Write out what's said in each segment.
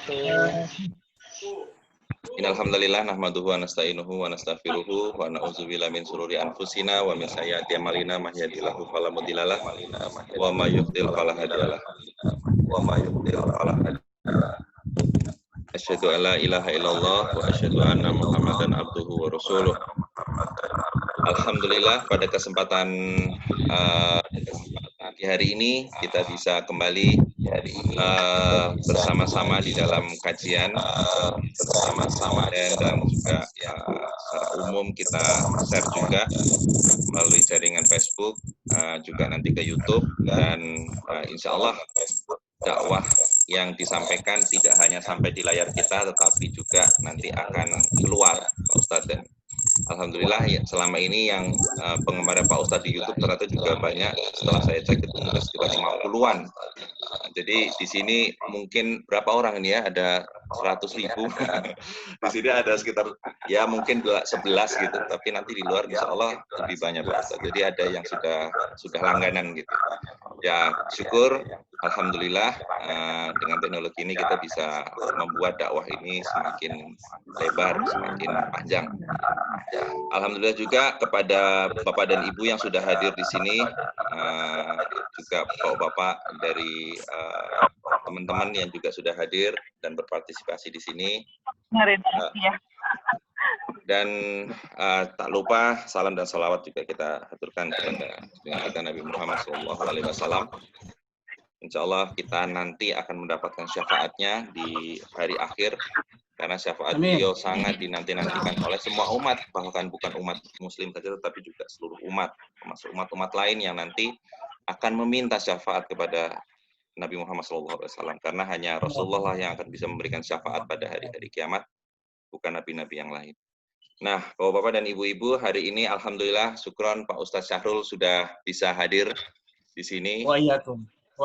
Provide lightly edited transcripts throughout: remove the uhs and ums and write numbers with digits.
wabarakatuh. Innal hamdalillah nahmaduhu wa nasta'inuhu wa nastaghfiruhu wa na'udzubillahi min shururi anfusina wa min sayyiati a'malina may yahdihillahu fala mudhillalah wa may yudhlil fala hadiyalah. Asyhadu an la ilaha illallah wa asyhadu anna Muhammadan abduhu wa rasuluh. Alhamdulillah pada kesempatan di hari ini kita bisa kembali bersama-sama di dalam kajian dan juga secara umum kita share juga melalui jaringan Facebook, juga nanti ke YouTube, dan insya Allah dakwah yang disampaikan tidak hanya sampai di layar kita, tetapi juga nanti akan keluar, Pak Ustadz. Dan alhamdulillah ya, selama ini yang penggemar Pak Ustadz di YouTube ternyata juga banyak. Setelah saya cek itu mungkin sekitar 50-an. Jadi di sini mungkin berapa orang ini ya? Ada 100.000. Di sini ada sekitar ya mungkin 11 gitu. Tapi nanti di luar insya Allah lebih banyak Pak Ustadz. Jadi ada yang sudah langganan gitu. Ya syukur, alhamdulillah dengan teknologi ini kita bisa membuat dakwah ini semakin lebar, semakin panjang. Alhamdulillah juga kepada Bapak dan Ibu yang sudah hadir di sini, juga Bapak-bapak dari teman-teman yang juga sudah hadir dan berpartisipasi di sini. Dan tak lupa salam dan salawat juga kita aturkan kepada Nabi Muhammad SAW. Insya Allah kita nanti akan mendapatkan syafaatnya di hari akhir, karena syafaat beliau sangat dinanti-nantikan oleh semua umat, bahkan bukan umat muslim saja tetapi juga seluruh umat, termasuk umat-umat lain yang nanti akan meminta syafaat kepada Nabi Muhammad SAW, karena hanya Rasulullah yang akan bisa memberikan syafaat pada hari-hari kiamat, bukan nabi-nabi yang lain. Nah, Bapak-bapak dan Ibu-ibu, hari ini alhamdulillah syukron Pak Ustadz Syahrul sudah bisa hadir di sini. Wa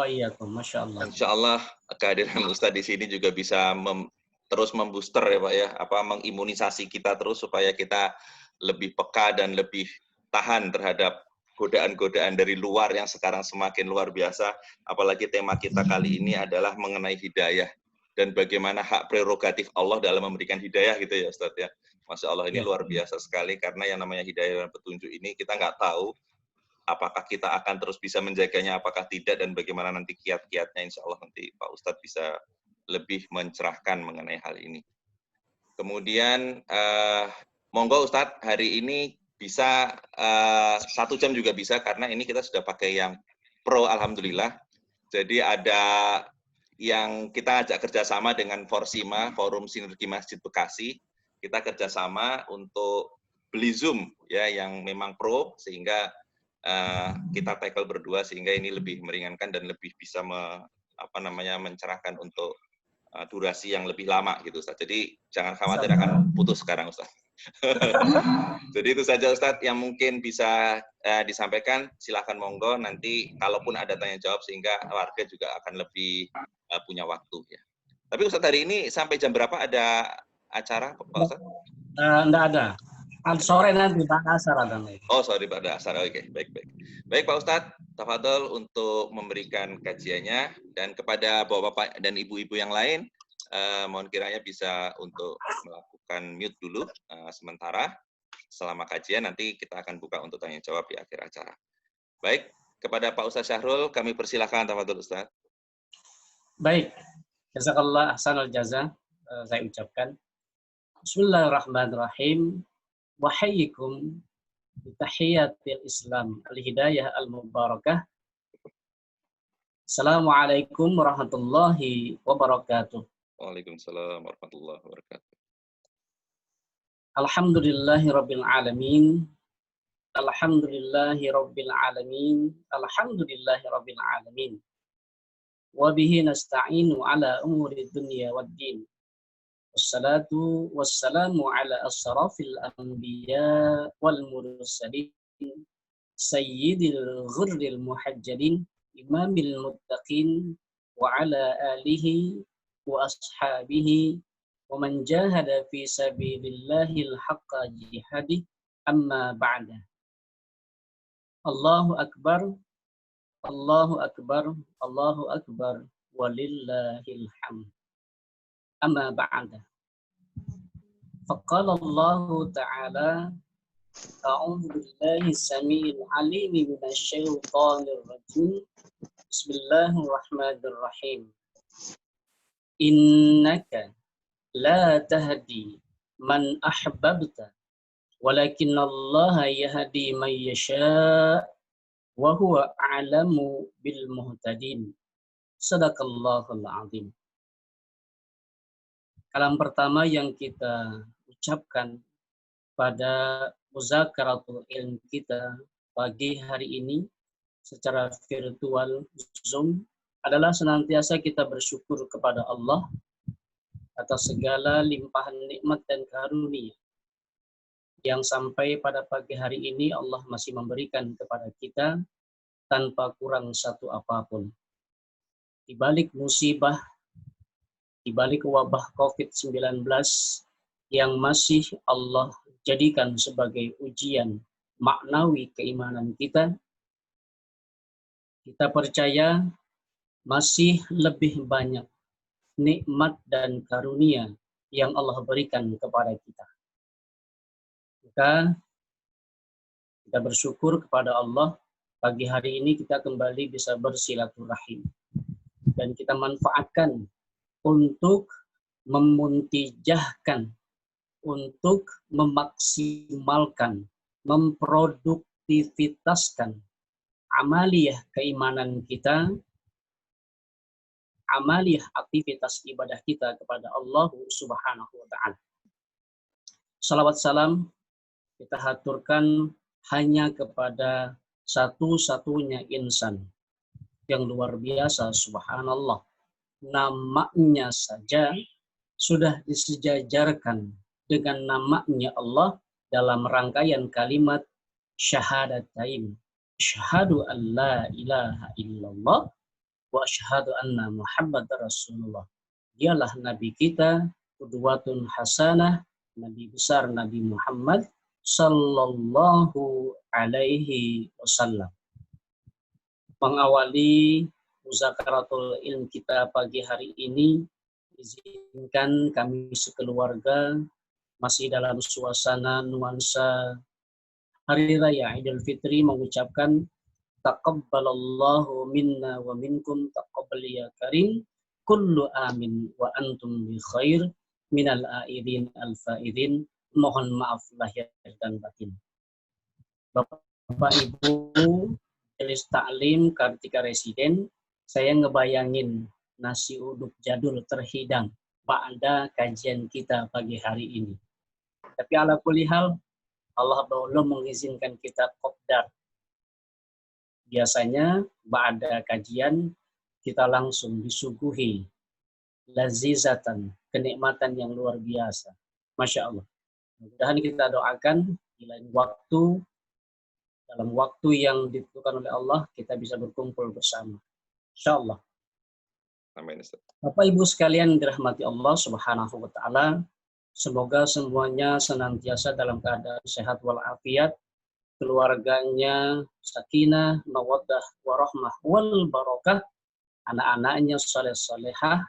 iyyakum, Masya Allah. Insya Allah kehadiran Ustadz di sini juga bisa terus membooster ya Pak ya, mengimunisasi kita terus supaya kita lebih peka dan lebih tahan terhadap godaan-godaan dari luar yang sekarang semakin luar biasa. Apalagi tema kita kali ini adalah mengenai hidayah dan bagaimana hak prerogatif Allah dalam memberikan hidayah gitu ya Ustadz ya. Masya Allah ini luar biasa sekali, karena yang namanya hidayah dan petunjuk ini kita nggak tahu apakah kita akan terus bisa menjaganya, apakah tidak, dan bagaimana nanti kiat-kiatnya. Insya Allah nanti Pak Ustadz bisa lebih mencerahkan mengenai hal ini. Kemudian, monggo Ustadz, hari ini bisa 1 jam juga bisa, karena ini kita sudah pakai yang pro, alhamdulillah. Jadi ada yang kita ajak kerjasama dengan Forsima, Forum Sinergi Masjid Bekasi. Kita kerjasama untuk beli Zoom ya yang memang pro, sehingga kita tackle berdua, sehingga ini lebih meringankan dan lebih bisa mencerahkan untuk durasi yang lebih lama gitu Ustaz. Jadi jangan khawatir akan putus sekarang Ustaz. Jadi itu saja Ustaz yang mungkin bisa disampaikan. Silahkan monggo, nanti kalaupun ada tanya jawab sehingga warga juga akan lebih punya waktu ya. Tapi Ustaz hari ini sampai jam berapa ada acara Pak Ustaz? Enggak ada. Sore nanti Pak Asar ada. Oh, sorry pada asar. Oke, baik. Baik Pak Ustadz, tafadhol untuk memberikan kajiannya, dan kepada Bapak-bapak dan Ibu-ibu yang lain, mohon kiranya bisa untuk melakukan mute dulu sementara selama kajian, nanti kita akan buka untuk tanya jawab di akhir acara. Baik, kepada Pak Ustadz Syahrul kami persilahkan, tafadhol Ustadz. Baik, jazakallah ahsanal jaza, saya ucapkan. Bismillahirrahmanirrahim. Wahayyikum bitahiyatil Islam al-hidayah al-mubarakah. Assalamualaikum warahmatullahi wabarakatuh. Waalaikumsalam warahmatullahi wabarakatuh. Alhamdulillahi rabbil alamin. Alhamdulillahi rabbil alamin. Alhamdulillahi rabbil alamin. Wa bihi nasta'inu ala umuri dunya waddin. Wassalatu wassalamu ala asrafil anbiya wal mursalin sayyidil ghurril muhajjalin imamil muttaqin wa ala alihi wa ashabihi wa man jahada fi sabilillahil haqqa jihadi, amma ba'da. Allahu akbar, Allahu akbar, Allahu akbar, walillahil hamd. أما بعد فقال الله تعالى أعوذ بالله السميع العليم من الشيطان الرجيم بسم الله الرحمن الرحيم إنك لا تهدي من أحببت ولكن الله يهدي من يشاء وهو أعلم بالمهتدين Sadaqallahul Azim. Kalam pertama yang kita ucapkan pada muzakaratul ilm kita pagi hari ini secara virtual Zoom adalah senantiasa kita bersyukur kepada Allah atas segala limpahan nikmat dan karunia yang sampai pada pagi hari ini Allah masih memberikan kepada kita tanpa kurang satu apapun. Di balik musibah, di balik wabah COVID-19 yang masih Allah jadikan sebagai ujian maknawi keimanan kita, kita percaya masih lebih banyak nikmat dan karunia yang Allah berikan kepada kita. Maka kita bersyukur kepada Allah, pagi hari ini kita kembali bisa bersilaturahim. Dan kita manfaatkan untuk memuntijahkan, untuk memaksimalkan, memproduktivitaskan amaliyah keimanan kita, amaliyah aktivitas ibadah kita kepada Allah Subhanahu wa Ta'ala. Salawat salam kita haturkan hanya kepada satu-satunya insan yang luar biasa, subhanallah. Namanya saja sudah disejajarkan dengan namanya Allah dalam rangkaian kalimat syahadatain. Asyhadu an la ilaha illallah wa asyhadu anna Muhammadar Rasulullah. Dialah Nabi kita, qudwatun hasanah, Nabi besar Nabi Muhammad sallallahu alaihi wasallam. Mengawali muzakaratul ilm kita pagi hari ini, izinkan kami sekeluarga masih dalam suasana nuansa Hari Raya Idul Fitri mengucapkan taqabbalallahu minna wa minkum taqabbal ya karim kullu amin wa antum bi khair minal aidin al faidin. Mohon maaf lahir dan batin. Bapak Ibu Majelis Taklim Kartika Residen, saya ngebayangin nasi uduk jadul terhidang pada kajian kita pagi hari ini. Tapi ala kulli hal, Allah belum mengizinkan kita kopdar. Biasanya pada kajian kita langsung disuguhi lazizatan, kenikmatan yang luar biasa. Masya Allah. Mudah-mudahan kita doakan di lain waktu, dalam waktu yang ditentukan oleh Allah, kita bisa berkumpul bersama. Insya Allah. Amin. Bapak Ibu sekalian dirahmati Allah Subhanahu wa Ta'ala, semoga semuanya senantiasa dalam keadaan sehat walafiat, keluarganya sakinah, mawaddah, warahmah, wal barakah, anak-anaknya saleh-salehah,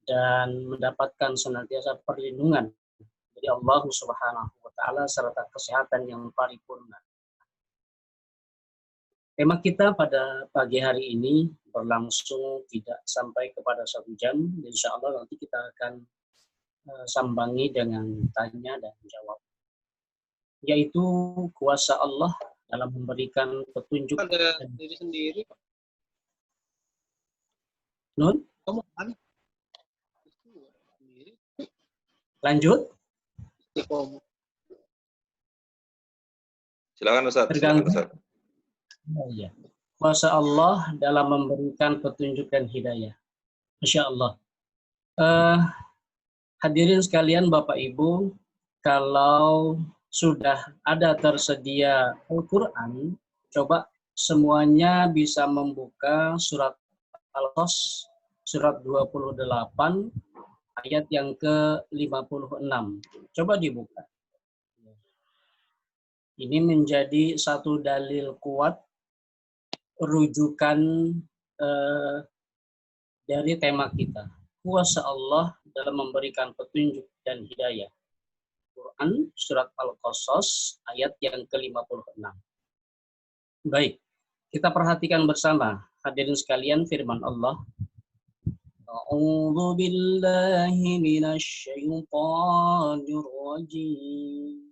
dan mendapatkan senantiasa perlindungan dari Allah Subhanahu wa Ta'ala serta kesehatan yang paripurna. Tema kita pada pagi hari ini berlangsung tidak sampai kepada 1 jam. Insya Allah nanti kita akan sambangi dengan tanya dan jawab. Yaitu kuasa Allah dalam memberikan petunjuk. Ada diri sendiri, Pak. Nun? Kamu kan? Lanjut. Silakan Ustaz. Terganggu. Silakan, Ustaz. Oh, iya. Kuasa Allah dalam memberikan petunjuk dan hidayah. Masya Allah. Hadirin sekalian Bapak Ibu, kalau sudah ada tersedia Al-Quran, coba semuanya bisa membuka surat Al-Qas, surat 28, ayat yang ke-56. Coba dibuka. Ini menjadi satu dalil kuat rujukan dari tema kita. Kuasa Allah dalam memberikan petunjuk dan hidayah. Quran surat Al-Qasas ayat yang ke-56. Baik, kita perhatikan bersama hadirin sekalian firman Allah. A'udzu billahi minasy syaithanir rajim.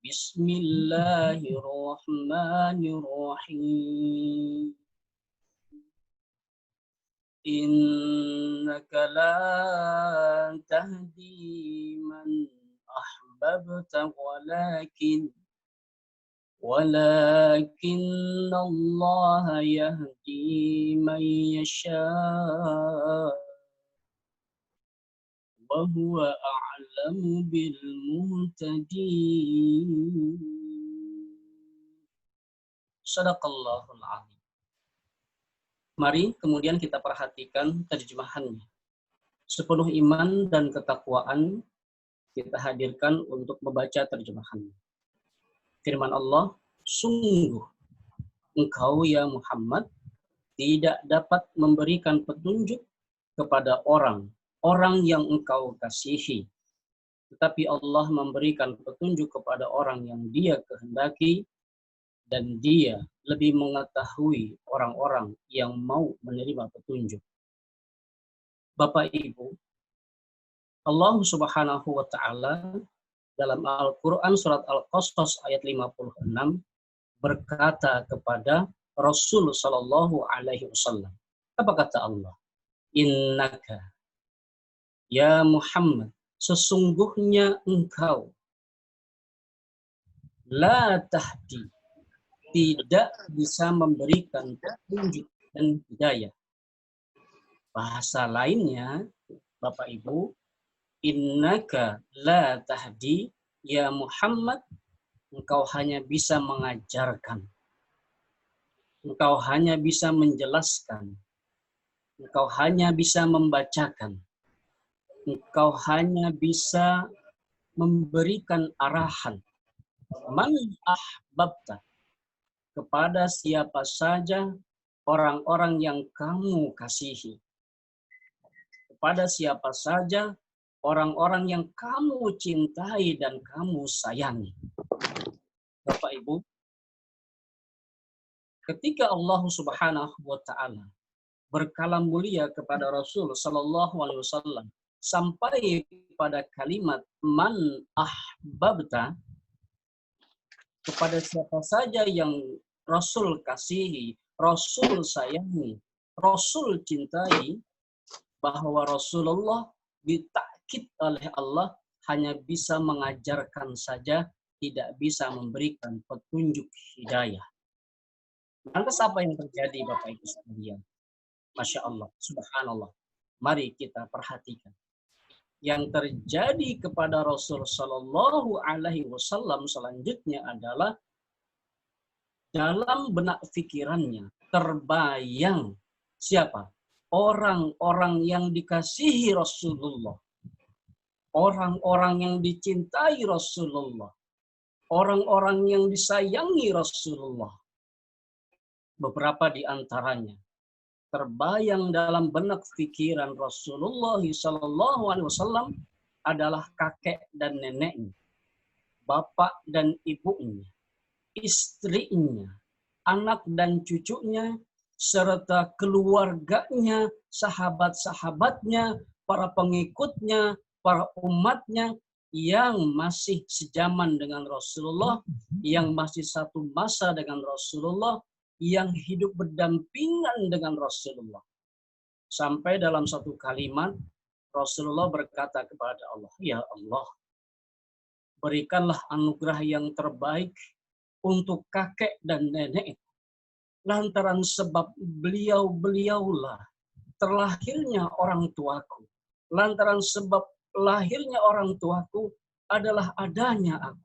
Bismillahirrahmanirrahim. Innaka la tahdi man ahbabta walakin Allah yahdi man yasha wa huwa a'lamu bil muhtadin. Shadaqallahul azim. Mari kemudian kita perhatikan terjemahannya. 10 iman dan ketakwaan kita hadirkan untuk membaca terjemahannya. Firman Allah, sungguh engkau ya Muhammad tidak dapat memberikan petunjuk kepada orang yang engkau kasihi. Tetapi Allah memberikan petunjuk kepada orang yang Dia kehendaki, dan Dia lebih mengetahui orang-orang yang mau menerima petunjuk. Bapak Ibu, Allah Subhanahu wa taala dalam Al-Qur'an surat Al-Qasas ayat 56 berkata kepada Rasul sallallahu alaihi wasallam. Apa kata Allah? Innaka ya Muhammad, sesungguhnya engkau la tahdi, tidak bisa memberikan petunjuk dan hidayah. Bahasa lainnya, Bapak Ibu, innaka la tahdi, ya Muhammad, engkau hanya bisa mengajarkan. Engkau hanya bisa menjelaskan. Engkau hanya bisa membacakan. Engkau hanya bisa memberikan arahan. Man ahbabta, kepada siapa saja orang-orang yang kamu kasihi. Kepada siapa saja orang-orang yang kamu cintai dan kamu sayangi. Bapak Ibu, ketika Allah Subhanahu wa taala berkalam mulia kepada Rasul sallallahu alaihi wasallam sampai pada kalimat man ahbabta, kepada siapa saja yang Rasul kasihi, Rasul sayangi, Rasul cintai, bahwa Rasulullah ditakkid oleh Allah hanya bisa mengajarkan saja, tidak bisa memberikan petunjuk hidayah. Lantas apa yang terjadi Bapak Ibu sekalian? Masya Allah, subhanallah. Mari kita perhatikan. Yang terjadi kepada Rasul Sallallahu Alaihi Wasallam selanjutnya adalah dalam benak pikirannya terbayang siapa? Orang-orang yang dikasihi Rasulullah, orang-orang yang dicintai Rasulullah, orang-orang yang disayangi Rasulullah. Beberapa di antaranya terbayang dalam benak pikiran Rasulullah Sallallahu Alaihi Wasallam adalah kakek dan neneknya, bapak dan ibunya, istrinya, anak dan cucunya, serta keluarganya, sahabat-sahabatnya, para pengikutnya, para umatnya yang masih sejaman dengan Rasulullah, yang masih satu masa dengan Rasulullah, yang hidup berdampingan dengan Rasulullah. Sampai dalam satu kalimat, Rasulullah berkata kepada Allah, ya Allah, berikanlah anugerah yang terbaik untuk kakek dan nenek. Lantaran sebab beliau-beliaulah terlahirnya orang tuaku. Lantaran sebab lahirnya orang tuaku adalah adanya aku.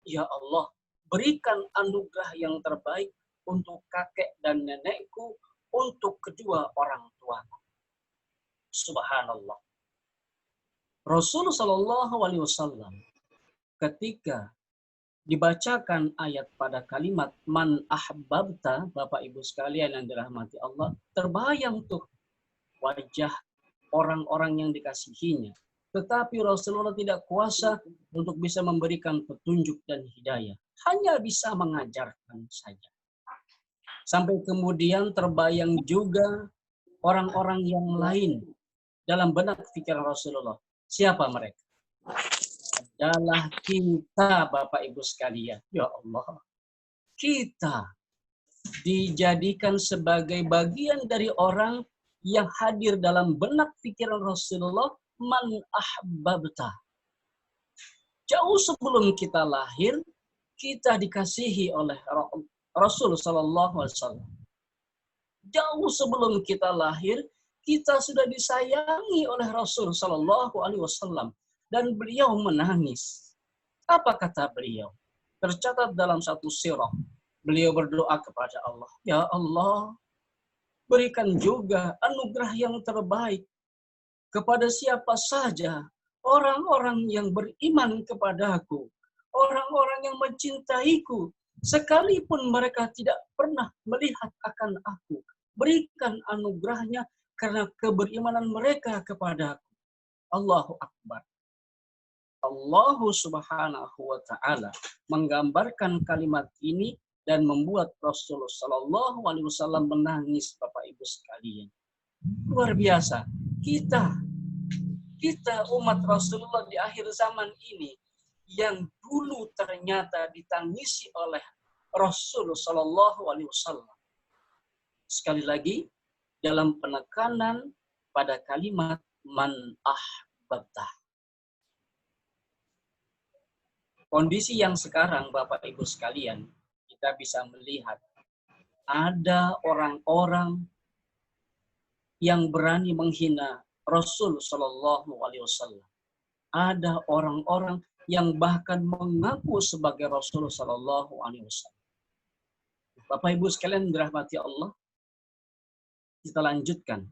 Ya Allah, berikan anugerah yang terbaik untuk kakek dan nenekku, untuk kedua orang tuaku. Subhanallah. Rasulullah Shallallahu Alaihi Wasallam ketika dibacakan ayat pada kalimat man ahbabta, Bapak Ibu sekalian yang dirahmati Allah, terbayang tuh wajah orang-orang yang dikasihinya. Tetapi Rasulullah tidak kuasa untuk bisa memberikan petunjuk dan hidayah. Hanya bisa mengajarkan saja. Sampai kemudian terbayang juga orang-orang yang lain dalam benak pikiran Rasulullah. Siapa mereka? Adalah kita, Bapak Ibu sekalian. Ya Allah. Kita dijadikan sebagai bagian dari orang yang hadir dalam benak pikiran Rasulullah, man ahbabta. Jauh sebelum kita lahir, kita dikasihi oleh Rasul Sallallahu Alaihi Wasallam. Jauh sebelum kita lahir, kita sudah disayangi oleh Rasul Sallallahu Alaihi Wasallam, dan beliau menangis. Apa kata beliau? Tercatat dalam satu sirah. Beliau berdoa kepada Allah, ya Allah, berikan juga anugerah yang terbaik kepada siapa saja orang-orang yang beriman kepadaku, orang-orang yang mencintaiku, sekalipun mereka tidak pernah melihat akan aku. Berikan anugerahnya karena keberimanan mereka kepadaku. Allahu Akbar. Allah Subhanahu wa Ta'ala menggambarkan kalimat ini dan membuat Rasulullah Shallallahu Alaihi Wasallam menangis, Bapak Ibu sekalian. Luar biasa. Kita umat Rasulullah di akhir zaman ini yang dulu ternyata ditangisi oleh Rasul Shallallahu Alaihi Wasallam. Sekali lagi dalam penekanan pada kalimat man ahbabta. Kondisi yang sekarang, Bapak Ibu sekalian, kita bisa melihat ada orang-orang yang berani menghina Rasul Shallallahu Alaihi Wasallam. Ada orang-orang yang bahkan mengaku sebagai Rasul Shallallahu Alaihi Wasallam. Bapak Ibu sekalian dirahmati Allah, kita lanjutkan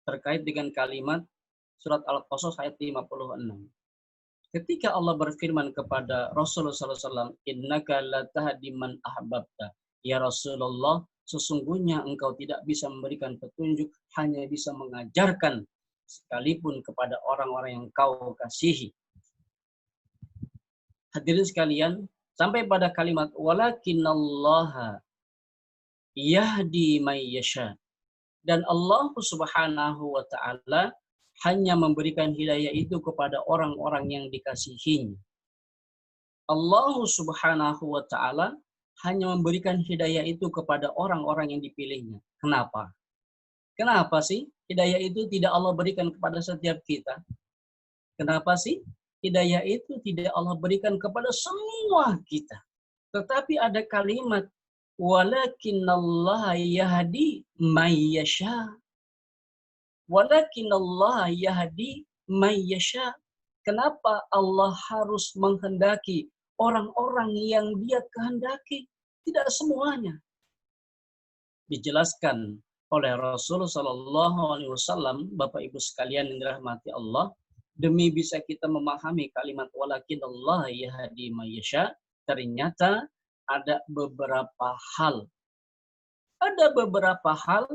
terkait dengan kalimat surat Al-Qasas ayat 56. Ketika Allah berfirman kepada Rasulullah SAW, Innaka la tahdi man ahbabta. Ya Rasulullah, sesungguhnya engkau tidak bisa memberikan petunjuk, hanya bisa mengajarkan sekalipun kepada orang-orang yang kau kasihi. Hadirin sekalian, sampai pada kalimat walakinallaha yahdi may yasha. Dan Allah Subhanahu wa Ta'ala hanya memberikan hidayah itu kepada orang-orang yang dikasihinya. Allah Subhanahu wa Ta'ala hanya memberikan hidayah itu kepada orang-orang yang dipilihnya. Kenapa? Kenapa sih hidayah itu tidak Allah berikan kepada setiap kita? Kenapa sih hidayah itu tidak Allah berikan kepada semua kita? Tetapi ada kalimat walakinallaha yahdi may yasha. Walakinallaha yahdi may yasha. Kenapa Allah harus menghendaki orang-orang yang Dia kehendaki? Tidak semuanya. Dijelaskan oleh Rasulullah Shallallahu Alaihi Wasallam, Bapak Ibu sekalian yang dirahmati Allah, demi bisa kita memahami kalimat walakinallaha yahdi may yasha, ternyata ada beberapa hal. Ada beberapa hal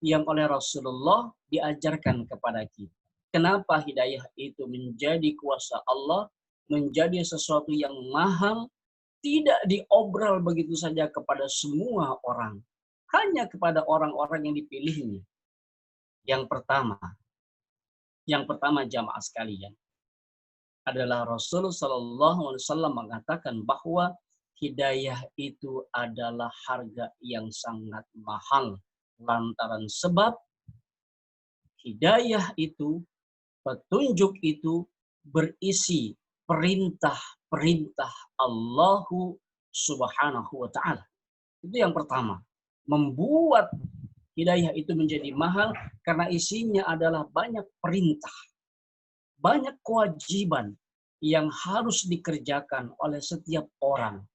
yang oleh Rasulullah diajarkan kepada kita. Kenapa hidayah itu menjadi kuasa Allah, menjadi sesuatu yang mahal, tidak diobral begitu saja kepada semua orang. Hanya kepada orang-orang yang dipilihnya. Yang pertama jamaah sekalian, adalah Rasulullah SAW mengatakan bahwa hidayah itu adalah harga yang sangat mahal. Lantaran sebab hidayah itu, petunjuk itu berisi perintah-perintah Allahu Subhanahu wa Ta'ala. Itu yang pertama. Membuat hidayah itu menjadi mahal karena isinya adalah banyak perintah, banyak kewajiban yang harus dikerjakan oleh setiap orang.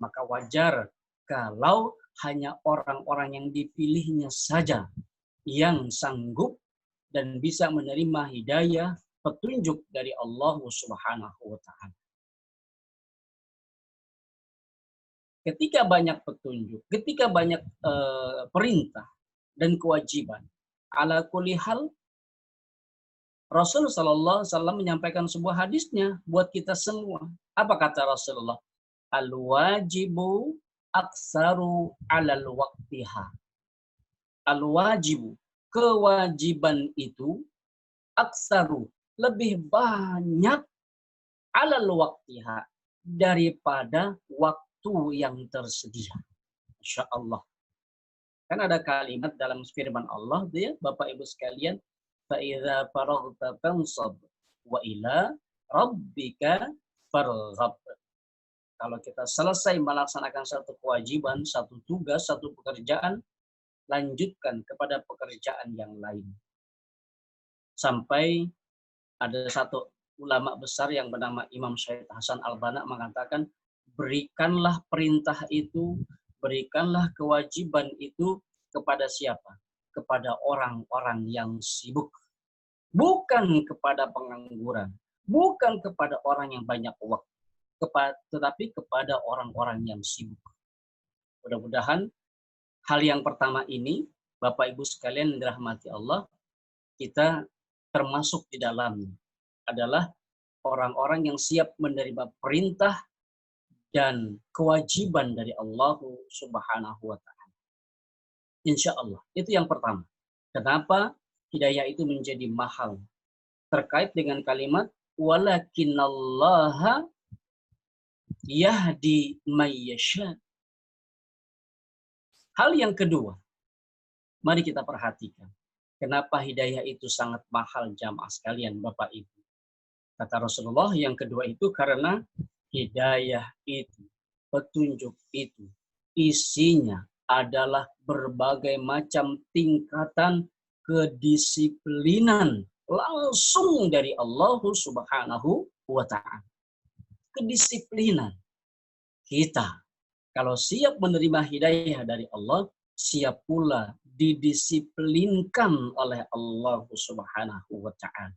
Maka wajar kalau hanya orang-orang yang dipilihnya saja yang sanggup dan bisa menerima hidayah, petunjuk dari Allah Subhanahu wa Ta'ala. Ketika banyak petunjuk, ketika banyak perintah dan kewajiban, ala kulli hal Rasul Shallallahu Alaihi Wasallam menyampaikan sebuah hadisnya buat kita semua. Apa kata Rasulullah? Al-wajibu aksaru alal waqtiha. Al-wajibu, kewajiban itu aksaru, lebih banyak alal waqtiha, daripada waktu yang tersedia. Insya Allah. Kan ada kalimat dalam firman Allah, ya, Bapak Ibu sekalian, فَإِذَا فَرَغْتَ فَانْصَبْ وَإِلَى رَبِّكَ فَارْغَبْ. Kalau kita selesai melaksanakan satu kewajiban, satu tugas, satu pekerjaan, lanjutkan kepada pekerjaan yang lain. Sampai ada satu ulama besar yang bernama Imam Syed Hasan Al-Banna mengatakan, berikanlah perintah itu, berikanlah kewajiban itu kepada siapa? Kepada orang-orang yang sibuk. Bukan kepada pengangguran. Bukan kepada orang yang banyak waktu. Tetapi kepada orang-orang yang sibuk. Mudah-mudahan hal yang pertama ini, Bapak Ibu sekalian yang dirahmati Allah, kita termasuk di dalamnya. Adalah orang-orang yang siap menerima perintah dan kewajiban dari Allah Subhanahu wa Ta'ala. Insya Allah. Itu yang pertama. Kenapa hidayah itu menjadi mahal? Terkait dengan kalimat walakinallaha yahdi mayyasha. Hal yang kedua, mari kita perhatikan. Kenapa hidayah itu sangat mahal jamaah sekalian, Bapak Ibu? Kata Rasulullah, yang kedua itu karena hidayah itu, petunjuk itu, isinya adalah berbagai macam tingkatan kedisiplinan langsung dari Allah Subhanahu wa Ta'ala. Kedisiplinan. Kita kalau siap menerima hidayah dari Allah, siap pula didisiplinkan oleh Allah Subhanahu wa Ta'ala.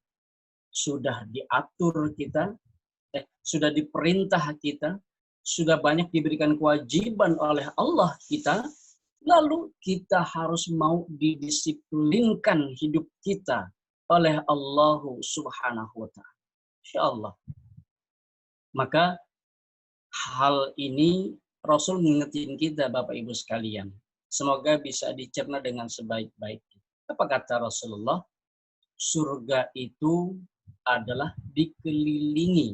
Sudah diatur kita, sudah diperintah kita, sudah banyak diberikan kewajiban oleh Allah kita, lalu kita harus mau didisiplinkan hidup kita oleh Allah Subhanahu wa Ta'ala. Insyaallah. Maka hal ini Rasul mengingetin kita, Bapak Ibu sekalian. Semoga bisa dicerna dengan sebaik-baiknya. Apa kata Rasulullah? Surga itu adalah dikelilingi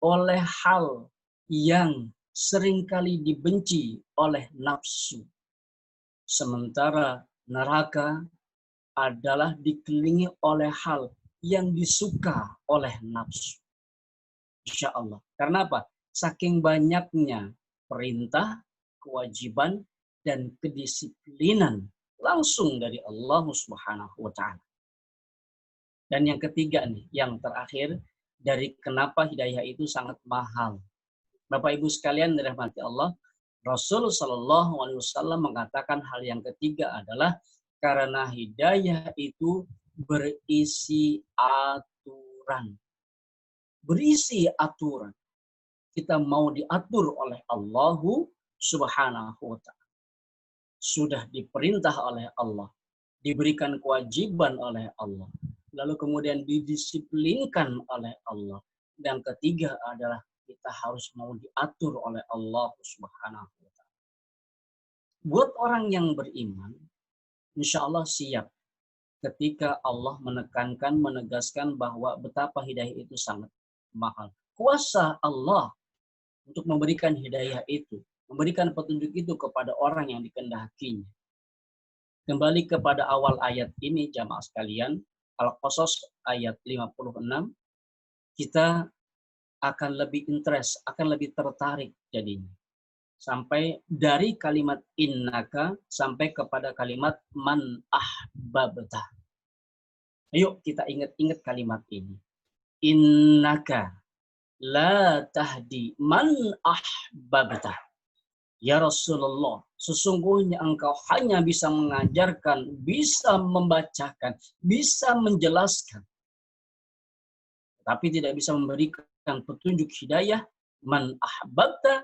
oleh hal yang seringkali dibenci oleh nafsu. Sementara neraka adalah dikelilingi oleh hal yang disuka oleh nafsu. Insya Allah. Karena apa? Saking banyaknya perintah, kewajiban, dan kedisiplinan langsung dari Allah Subhanahu wa Ta'ala. Dan yang ketiga nih, yang terakhir, dari kenapa hidayah itu sangat mahal. Bapak Ibu sekalian dirahmati Allah, Rasul Shallallahu Alaihi Wasallam mengatakan hal yang ketiga adalah karena hidayah itu berisi aturan. Berisi aturan. Kita mau diatur oleh Allah Subhanahu wa Ta'ala. Sudah diperintah oleh Allah, diberikan kewajiban oleh Allah, lalu kemudian didisiplinkan oleh Allah. Dan ketiga adalah kita harus mau diatur oleh Allah Subhanahu wa Ta'ala. Buat orang yang beriman, insya Allah siap ketika Allah menekankan, menegaskan bahwa betapa hidayah itu sangat mahal. Kuasa Allah untuk memberikan hidayah itu, memberikan petunjuk itu kepada orang yang dikehendakinya. Kembali kepada awal ayat ini, jamaah sekalian, Al-Qasas ayat 56, kita akan lebih interest, akan lebih tertarik jadinya. Sampai dari kalimat innaka sampai kepada kalimat man ahbabta. Ayo kita ingat-ingat kalimat ini. Innaka la tahdi man ahbabta. Ya Rasulullah, sesungguhnya engkau hanya bisa mengajarkan, bisa membacakan, bisa menjelaskan. Tapi tidak bisa memberikan petunjuk hidayah man ahbabta,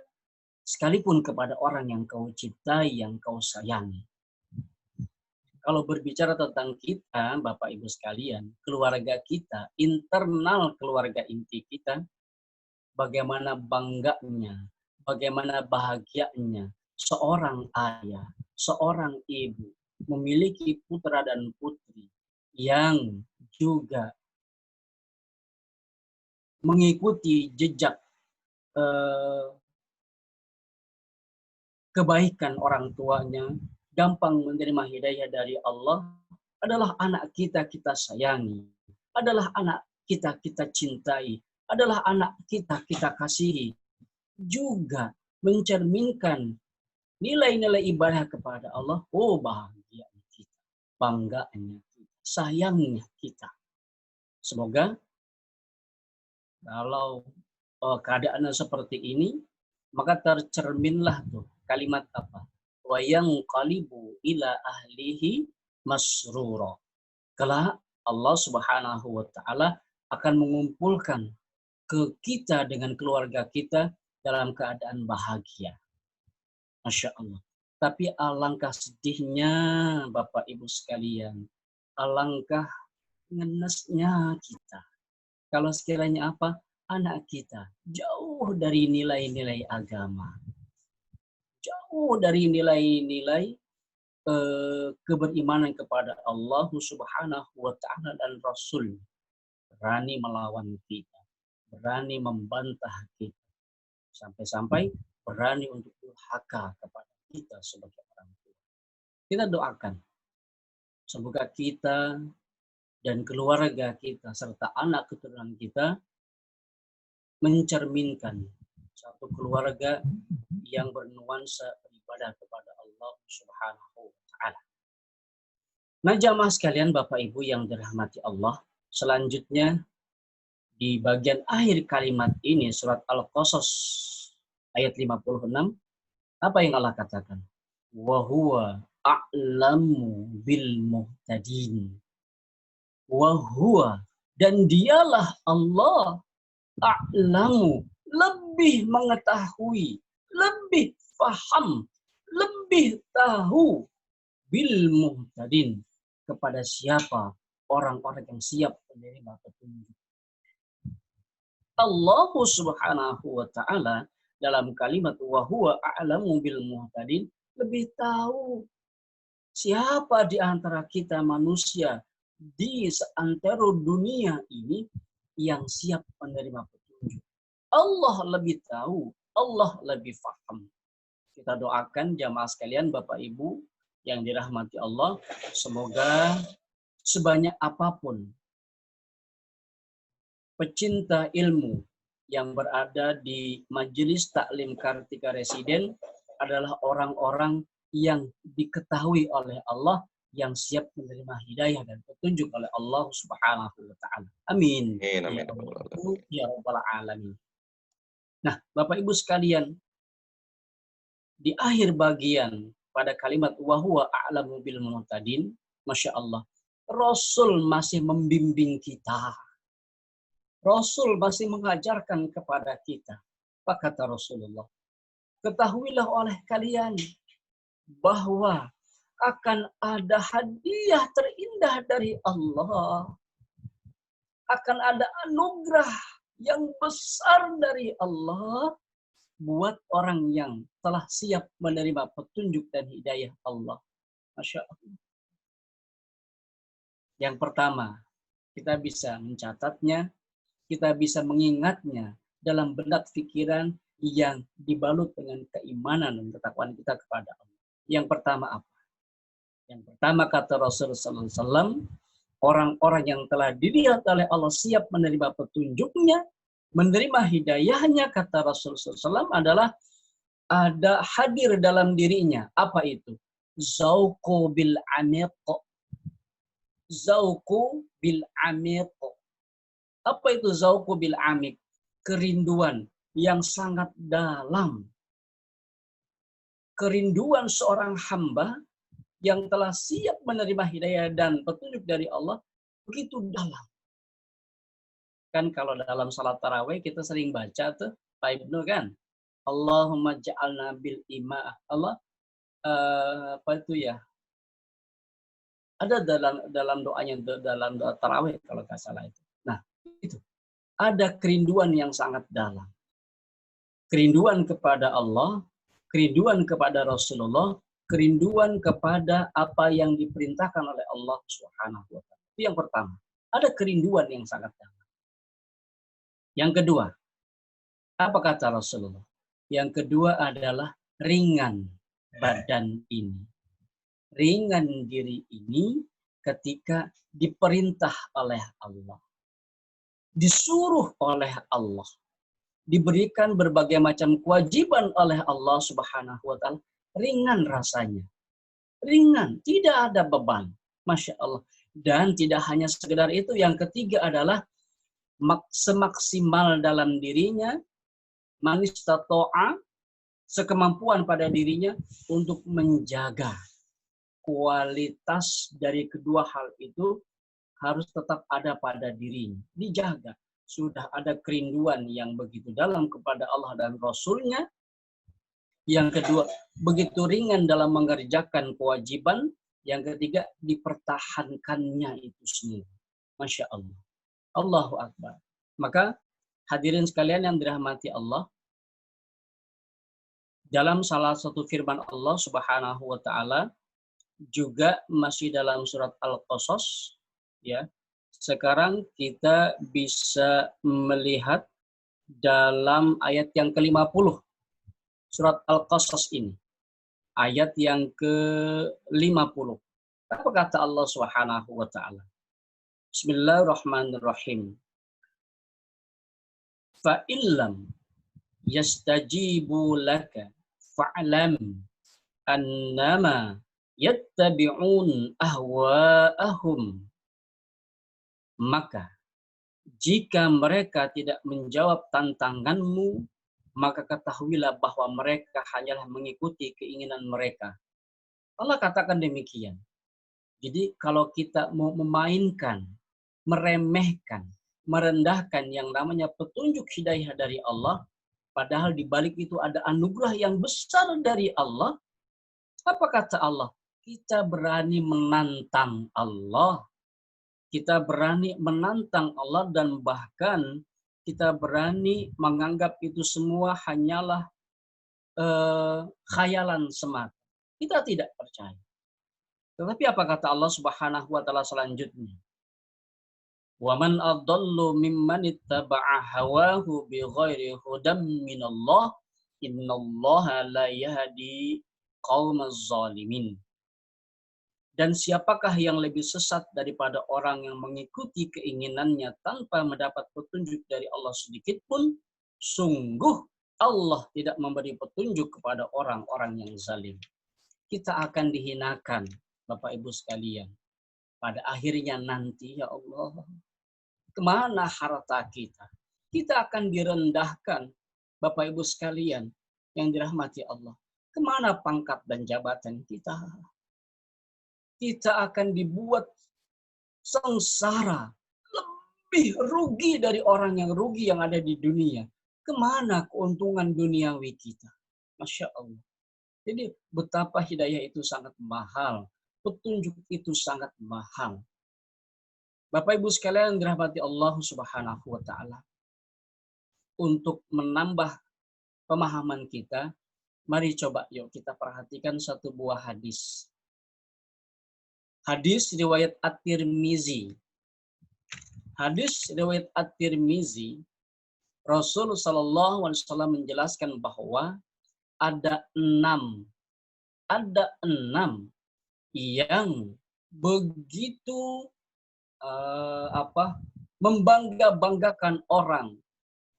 sekalipun kepada orang yang kau cintai, yang kau sayangi. Kalau berbicara tentang kita, Bapak Ibu sekalian, keluarga kita, internal keluarga inti kita, bagaimana bangganya, bagaimana bahagianya seorang ayah, seorang ibu memiliki putra dan putri yang juga mengikuti jejak eh, kebaikan orang tuanya, gampang menerima hidayah dari Allah, adalah anak kita kita sayangi, adalah anak kita kita cintai, adalah anak kita kita kasihi, juga mencerminkan nilai-nilai ibadah kepada Allah. Oh, bahagia kita, bangganya kita, sayangnya kita. Semoga kalau keadaannya seperti ini, maka tercerminlah tuh kalimat apa? Wa yanqalibu ila ahlihi masrura. Kelak Allah Subhanahu wa taala akan mengumpulkan ke kita dengan keluarga kita dalam keadaan bahagia. Masya Allah. Tapi alangkah sedihnya Bapak Ibu sekalian. Alangkah ngenesnya kita. Kalau sekiranya apa? Anak kita jauh dari nilai-nilai agama. Jauh dari nilai-nilai keberimanan kepada Allah Subhanahu wa taala dan Rasul. Berani melawan kita, berani membantah kita, sampai-sampai berani untuk durhaka kepada kita sebagai orang tua. Kita doakan semoga kita dan keluarga kita serta anak keturunan kita mencerminkan satu keluarga yang bernuansa beribadah kepada Allah Subhanahu wa taala. Nah, jamaah sekalian, Bapak Ibu yang dirahmati Allah, selanjutnya di bagian akhir kalimat ini surat Al-Qasas ayat 56, apa yang Allah katakan? Wa huwa a'lamu bil muhtadin. Wa huwa, dan dialah Allah, a'lamu, lebih mengetahui, lebih faham, lebih tahu bil muhtadin, kepada siapa orang-orang yang siap menerima petunjuk. Allah Subhanahu wa taala dalam kalimat wa huwa a'lamu bil muhtadin lebih tahu siapa di antara kita manusia di seantero dunia ini yang siap menerima petunjuk. Allah lebih tahu, Allah lebih paham. Kita doakan jamaah sekalian, Bapak Ibu yang dirahmati Allah, semoga sebanyak apapun pecinta ilmu yang berada di Majelis Taklim Kartika Residen adalah orang-orang yang diketahui oleh Allah, yang siap menerima hidayah dan petunjuk oleh Allah Subhanahu wa taala. Amin. Amin. Ya rabbal alamin. Nah, Bapak Ibu sekalian, di akhir bagian pada kalimat wa huwa a'lamu bil muhtadin, Masya Allah, Rasul masih membimbing kita. Rasul masih mengajarkan kepada kita. Apa kata Rasulullah? Ketahuilah oleh kalian bahwa akan ada hadiah terindah dari Allah. Akan ada anugerah yang besar dari Allah buat orang yang telah siap menerima petunjuk dan hidayah Allah. Masya Allah. Yang pertama, kita bisa mencatatnya, kita bisa mengingatnya dalam benak pikiran yang dibalut dengan keimanan dan ketakwaan kita kepada Allah. Yang pertama apa? Yang pertama kata Rasulullah SAW, orang-orang yang telah dilihat oleh Allah siap menerima petunjuknya, menerima hidayahnya, kata Rasulullah SAW adalah ada hadir dalam dirinya. Apa itu? Zauqu bil amiq. Zauqu bil amiq. Apa itu zauqu bil amiq? Kerinduan yang sangat dalam. Kerinduan seorang hamba yang telah siap menerima hidayah dan petunjuk dari Allah begitu dalam. Kan kalau dalam salat tarawih kita sering baca tuh, Pak Ibnu kan, Allahumma ja'alna bil ima'ah. Allah apa itu ya? Ada dalam doanya, dalam doa tarawih kalau nggak salah itu. Nah, itu ada kerinduan yang sangat dalam. Kerinduan kepada Allah, kerinduan kepada Rasulullah, kerinduan kepada apa yang diperintahkan oleh Allah Subhanahu wa taala. Itu yang pertama. Ada kerinduan yang sangat dalam. Yang kedua, apa kata Rasulullah? Yang kedua adalah ringan badan ini. Ringan diri ini ketika diperintah oleh Allah. Disuruh oleh Allah. Diberikan berbagai macam kewajiban oleh Allah Subhanahu wa taala. Ringan rasanya. Ringan, tidak ada beban. Masya Allah. Dan tidak hanya sekedar itu, yang ketiga adalah semaksimal dalam dirinya, manistato'a, sekemampuan pada dirinya untuk menjaga kualitas dari kedua hal itu harus tetap ada pada dirinya. Dijaga. Sudah ada kerinduan yang begitu dalam kepada Allah dan Rasul-Nya. Yang kedua, begitu ringan dalam mengerjakan kewajiban. Yang ketiga, dipertahankannya itu semua. Masya Allah. Allahu Akbar. Maka hadirin sekalian yang dirahmati Allah, dalam salah satu firman Allah Subhanahu wa taala juga masih dalam surat Al-Qasas, ya. Sekarang kita bisa melihat dalam ayat yang ke-50 surat Al-Qasas ini. Ayat yang ke-50. Apa kata Allah Subhanahu wa taala? Bismillahirrahmanirrahim. Fa illam yastajibu laka fa'lam annama yattabi'un ahwa'ahum. Maka jika mereka tidak menjawab tantanganmu, maka ketahuilah bahwa mereka hanyalah mengikuti keinginan mereka. Allah katakan demikian. Jadi kalau kita mau memainkan, meremehkan, merendahkan yang namanya petunjuk hidayah dari Allah, padahal di balik itu ada anugerah yang besar dari Allah, apa kata Allah? Kita berani menantang Allah. Kita berani menantang Allah dan bahkan kita berani menganggap itu semua hanyalah khayalan semata. Kita tidak percaya. Tetapi apa kata Allah Subhanahu wa taala selanjutnya? Wa man adallu mimman ittaba'a hawahu bighairi hudam minallah innallaha la yahdi qaumaz zalimin. Dan siapakah yang lebih sesat daripada orang yang mengikuti keinginannya tanpa mendapat petunjuk dari Allah sedikit pun? Sungguh Allah tidak memberi petunjuk kepada orang-orang yang zalim. Kita akan dihinakan, Bapak Ibu sekalian. Pada akhirnya nanti, ya Allah, kemana harta kita? Kita akan direndahkan, Bapak Ibu sekalian yang dirahmati Allah. Kemana pangkat dan jabatan kita? Kita akan dibuat sengsara, lebih rugi dari orang yang rugi yang ada di dunia. Kemana keuntungan duniawi kita? Masya Allah. Jadi betapa hidayah itu sangat mahal. Petunjuk itu sangat mahal. Bapak Ibu sekalian yang dirahmati Allah Subhanahu wa taala. Untuk menambah pemahaman kita, mari coba yuk kita perhatikan satu buah hadis. Hadis riwayat At-Tirmizi. Hadis riwayat At-Tirmizi, Rasul sallallahu alaihi wasallam menjelaskan bahwa ada enam yang begitu membangga-banggakan orang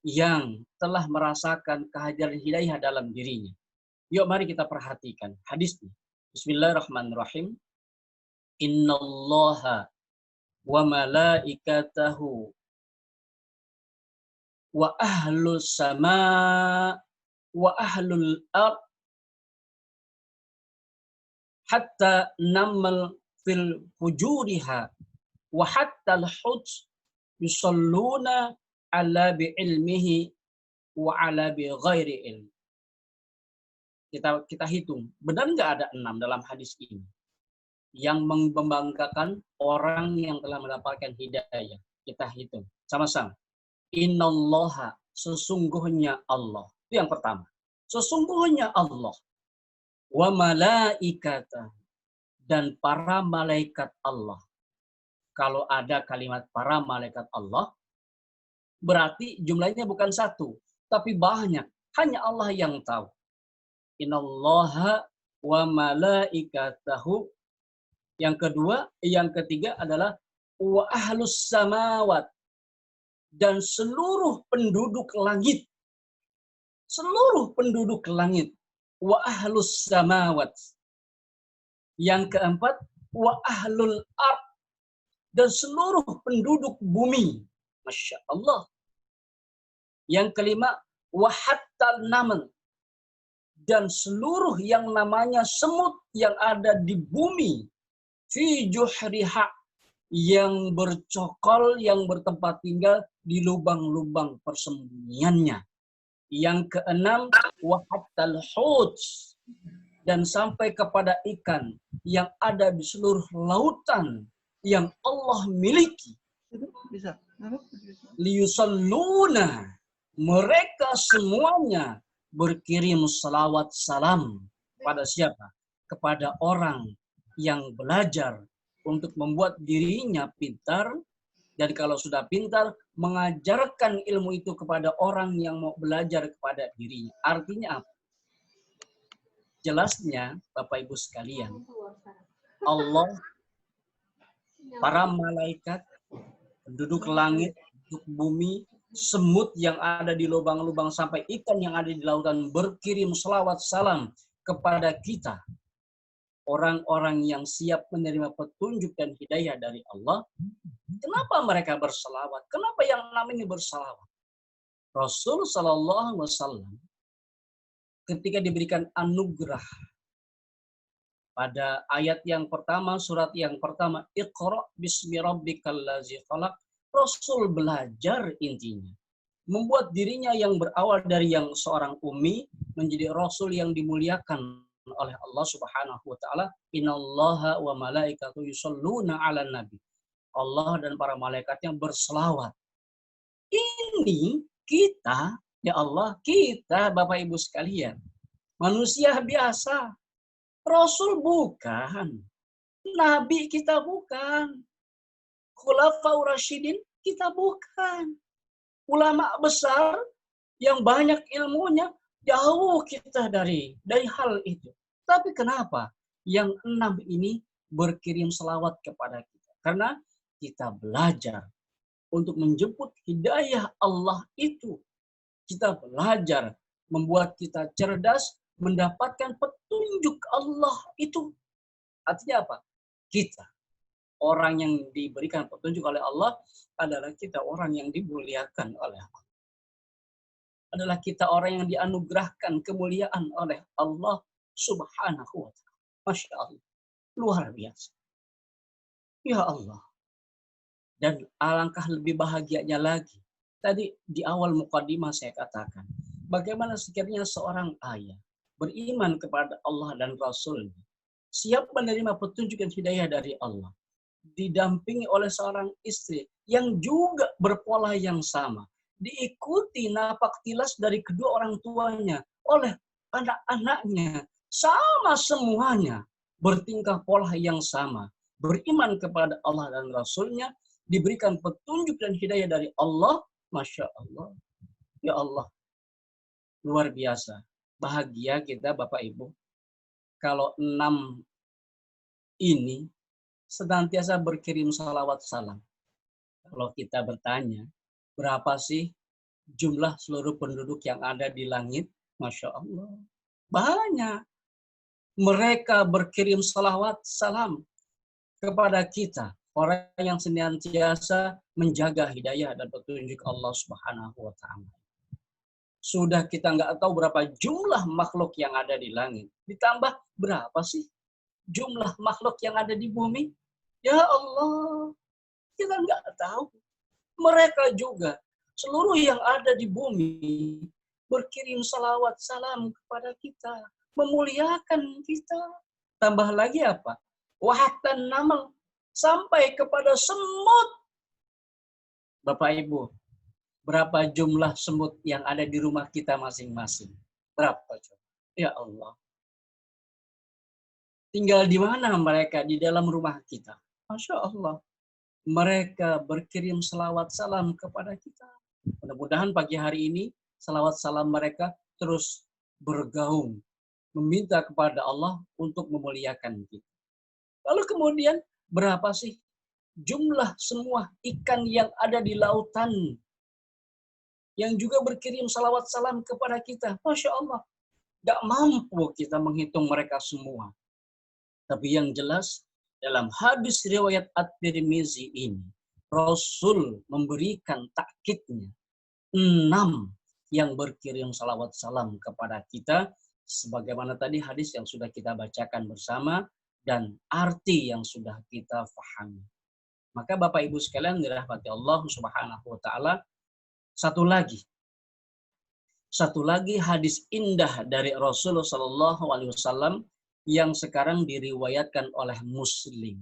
yang telah merasakan kehadiran hidayah dalam dirinya. Yuk mari kita perhatikan hadisnya. Bismillahirrahmanirrahim. Innallaha wa malaikatahu wa ahlus sama wa ahlul ard hatta namal fil fujuriha wa hatta al-hut yusalluna ala bi'ilmihi wa ala bi ghairi ilm. Kita hitung, benar nggak ada 6 dalam hadis ini? yang membanggakan orang yang telah mendapatkan hidayah. Kita hitung sama-sama. Innallaha, sesungguhnya Allah. Itu yang pertama. Sesungguhnya Allah. Wa malaikata, dan para malaikat Allah. Kalau ada kalimat para malaikat Allah, berarti jumlahnya bukan satu, tapi banyak. Hanya Allah yang tahu. Innallaha wa malaikatahu. Yang ketiga adalah wa ahlus samawat, dan seluruh penduduk langit. Seluruh penduduk langit. Wa ahlus samawat. Yang keempat, wa ahlul ard, dan seluruh penduduk bumi. Masya Allah. Yang kelima, wa hattal namal, dan seluruh yang namanya semut yang ada di bumi. Fi juhriha, yang bercokol, yang bertempat tinggal di lubang-lubang persembunyiannya. Yang keenam, wa hattal hut, dan sampai kepada ikan yang ada di seluruh lautan yang Allah miliki. Liyusalluna, mereka semuanya berkirim salawat salam pada siapa? Kepada orang yang belajar untuk membuat dirinya pintar, dan kalau sudah pintar, mengajarkan ilmu itu kepada orang yang mau belajar kepada dirinya. Artinya apa? Jelasnya, Bapak Ibu sekalian, Allah, para malaikat, penduduk langit, penduduk bumi, semut yang ada di lubang-lubang, sampai ikan yang ada di lautan berkirim selawat salam kepada kita. Orang-orang yang siap menerima petunjuk dan hidayah dari Allah. Kenapa mereka berselawat? Kenapa yang namanya berselawat? Rasul Sallallahu Alaihi Wasallam ketika diberikan anugerah pada ayat yang pertama, surat yang pertama, Iqra bismi rabbikal ladzi khalaq, Rasul belajar intinya. Membuat dirinya yang berawal dari yang seorang ummi menjadi Rasul yang dimuliakan oleh Allah Subhanahu wa taala. Innallaha wa malaikatahu yusholluna 'alan nabi. Allah dan para malaikatnya berselawat. Ini kita, ya Allah, kita Bapak Ibu sekalian, manusia biasa. Rasul bukan. Nabi kita bukan. Khulafaur Rasyidin kita bukan. Ulama besar yang banyak ilmunya, jauh kita dari hal itu. Tapi kenapa yang 6 ini berkirim selawat kepada kita? Karena kita belajar untuk menjemput hidayah Allah itu. Kita belajar membuat kita cerdas, mendapatkan petunjuk Allah itu. Artinya apa? Kita, orang yang diberikan petunjuk oleh Allah, adalah kita orang yang dimuliakan oleh Allah. Adalah kita orang yang dianugerahkan kemuliaan oleh Allah Subhanahu wa ta'ala. Masya Allah. Luar biasa. Ya Allah. Dan alangkah lebih bahagianya lagi. Tadi di awal mukadimah saya katakan, bagaimana sekiranya seorang ayah beriman kepada Allah dan Rasul-Nya, siap menerima petunjuk dan hidayah dari Allah, didampingi oleh seorang istri yang juga berpola yang sama, diikuti napak tilas dari kedua orang tuanya, oleh anak-anaknya, sama semuanya, bertingkah pola yang sama, beriman kepada Allah dan Rasul-Nya, diberikan petunjuk dan hidayah dari Allah. Masya Allah. Ya Allah. Luar biasa. Bahagia kita Bapak Ibu. Kalau 6 ini senantiasa berkirim salawat salam. Kalau kita bertanya, berapa sih jumlah seluruh penduduk yang ada di langit? Masya Allah. Banyak. Mereka berkirim salawat salam kepada kita. Orang yang senantiasa menjaga hidayah dan petunjuk Allah Subhanahu wa ta'ala. Sudah kita nggak tahu berapa jumlah makhluk yang ada di langit. Ditambah berapa sih jumlah makhluk yang ada di bumi? Ya Allah, kita nggak tahu. Mereka juga, seluruh yang ada di bumi, berkirim salawat salam kepada kita, memuliakan kita. Tambah lagi apa? wa hatta namal, sampai kepada semut. Bapak Ibu, berapa jumlah semut yang ada di rumah kita masing-masing? Berapa coba? Ya Allah. Tinggal di mana mereka? Di dalam rumah kita. Masya Allah. Mereka berkirim selawat salam kepada kita. Mudah-mudahan pagi hari ini selawat salam mereka terus bergaung. Meminta kepada Allah untuk memuliakan kita. Lalu kemudian berapa sih jumlah semua ikan yang ada di lautan yang juga berkirim salawat salam kepada kita? Masya Allah. Gak mampu kita menghitung mereka semua. Tapi yang jelas, dalam hadis riwayat At-Tirmizi ini, Rasul memberikan takkidnya 6 yang berkirim salawat salam kepada kita, sebagaimana tadi hadis yang sudah kita bacakan bersama, dan arti yang sudah kita pahami. Maka Bapak Ibu sekalian dirahmati Allah Subhanahu wa taala, satu lagi hadis indah dari Rasulullah Shallallahu alaihi wasallam yang sekarang diriwayatkan oleh Muslim.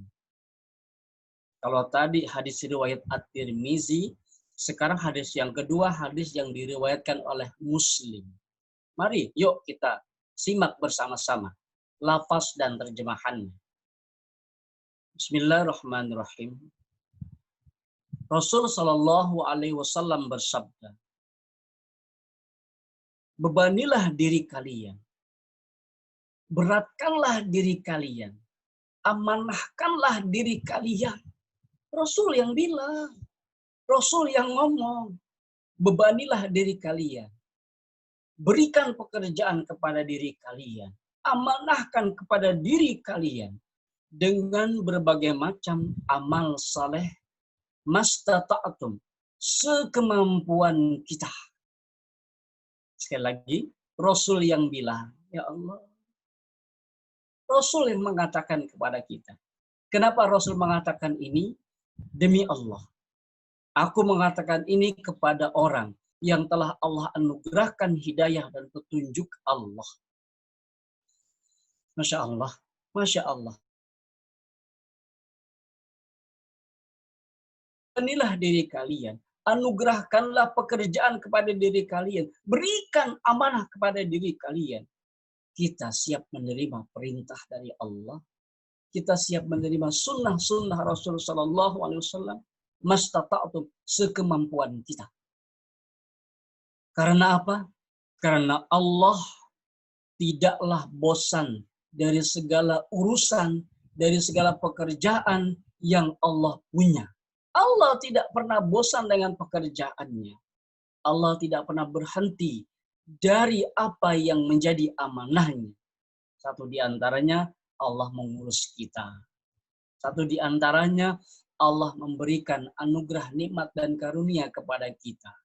Kalau tadi hadis riwayat At-Tirmizi, sekarang hadis yang kedua, hadis yang diriwayatkan oleh Muslim. Mari, yuk kita simak bersama-sama lafaz dan terjemahannya. Bismillahirrahmanirrahim. Rasul Shallallahu alaihi wasallam bersabda, bebanilah diri kalian, beratkanlah diri kalian, amanahkanlah diri kalian. Rasul yang bilang, Rasul yang ngomong, bebanilah diri kalian, berikan pekerjaan kepada diri kalian, amanahkan kepada diri kalian dengan berbagai macam amal saleh, mastata'atum, sekemampuan kita. Sekali lagi, Rasul yang bilang, ya Allah. Rasul yang mengatakan kepada kita. Kenapa Rasul mengatakan ini? Demi Allah. Aku mengatakan ini kepada orang yang telah Allah anugerahkan hidayah dan petunjuk Allah. Masya Allah. Masya Allah. Inilah diri kalian. Anugerahkanlah pekerjaan kepada diri kalian. Berikan amanah kepada diri kalian. Kita siap menerima perintah dari Allah. Kita siap menerima sunnah-sunnah Rasulullah Sallallahu Alaihi Wasallam. Mastata'tum, sekemampuan kita. Karena apa? Karena Allah tidaklah bosan dari segala urusan, dari segala pekerjaan yang Allah punya. Allah tidak pernah bosan dengan pekerjaannya. Allah tidak pernah berhenti dari apa yang menjadi amanahnya. Satu di antaranya Allah mengurus kita. Satu di antaranya Allah memberikan anugerah nikmat dan karunia kepada kita.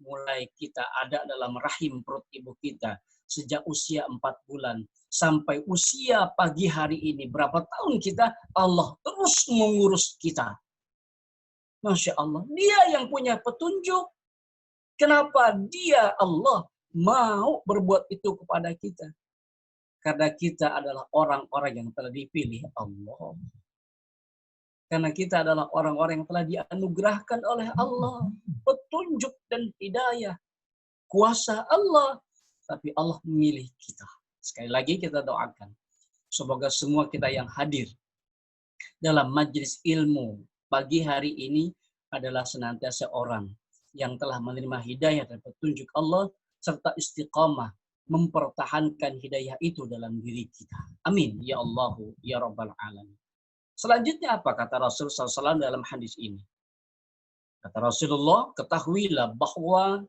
Mulai kita ada dalam rahim perut ibu kita sejak usia 4 bulan sampai usia pagi hari ini, berapa tahun kita, Allah terus mengurus kita. Masya Allah, Dia yang punya petunjuk. Kenapa Dia, Allah, mau berbuat itu kepada kita? Karena kita adalah orang-orang yang telah dipilih Allah. Karena kita adalah orang-orang yang telah dianugerahkan oleh Allah. Petunjuk dan hidayah. Kuasa Allah. Tapi Allah memilih kita. Sekali lagi kita doakan. Semoga semua kita yang hadir dalam majelis ilmu pagi hari ini adalah senantiasa orang yang telah menerima hidayah dan petunjuk Allah serta istiqamah mempertahankan hidayah itu dalam diri kita. Amin. Ya Allahu, ya Rabbal Alamin. Selanjutnya apa kata Rasul SAW dalam hadis ini? Kata Rasulullah, ketahuilah bahwa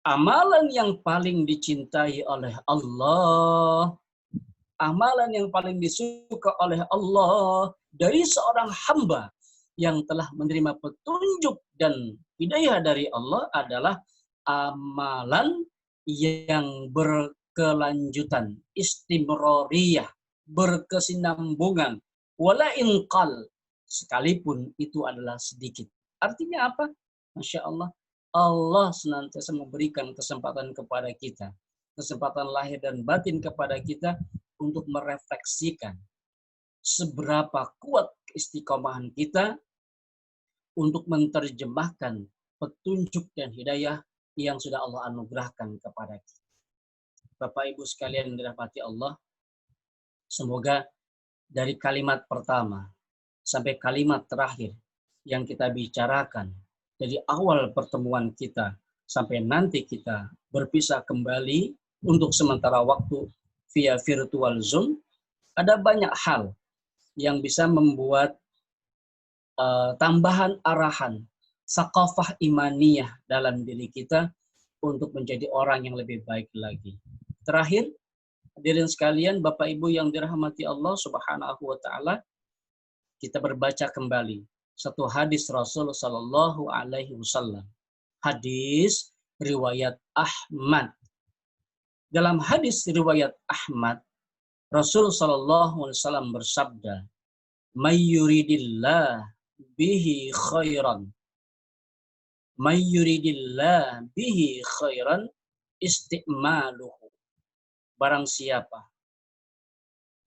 amalan yang paling dicintai oleh Allah, amalan yang paling disuka oleh Allah dari seorang hamba yang telah menerima petunjuk dan hidayah dari Allah adalah amalan yang berkelanjutan, istimroriyah, berkesinambungan, wala inqal, sekalipun itu adalah sedikit. Artinya apa? Masya Allah, Allah senantiasa memberikan kesempatan kepada kita, kesempatan lahir dan batin kepada kita untuk merefleksikan seberapa kuat istiqomahan kita untuk menerjemahkan petunjuk dan hidayah yang sudah Allah anugerahkan kepada kita. Bapak Ibu sekalian yang dirahmati Allah, semoga dari kalimat pertama sampai kalimat terakhir yang kita bicarakan dari awal pertemuan kita sampai nanti kita berpisah kembali untuk sementara waktu via virtual Zoom, ada banyak hal yang bisa membuat tambahan arahan sakafah imaniyah dalam diri kita untuk menjadi orang yang lebih baik lagi. Terakhir, hadirin sekalian, Bapak Ibu yang dirahmati Allah Subhanahu wa taala, kita berbaca kembali satu hadis Rasul sallallahu alaihi wasallam. Hadis riwayat Ahmad. Dalam hadis riwayat Ahmad, Rasul sallallahu alaihi wasallam bersabda, "May yuridillah bihi khairan. May yuridillah bihi khairan isti'maluhu." Barang siapa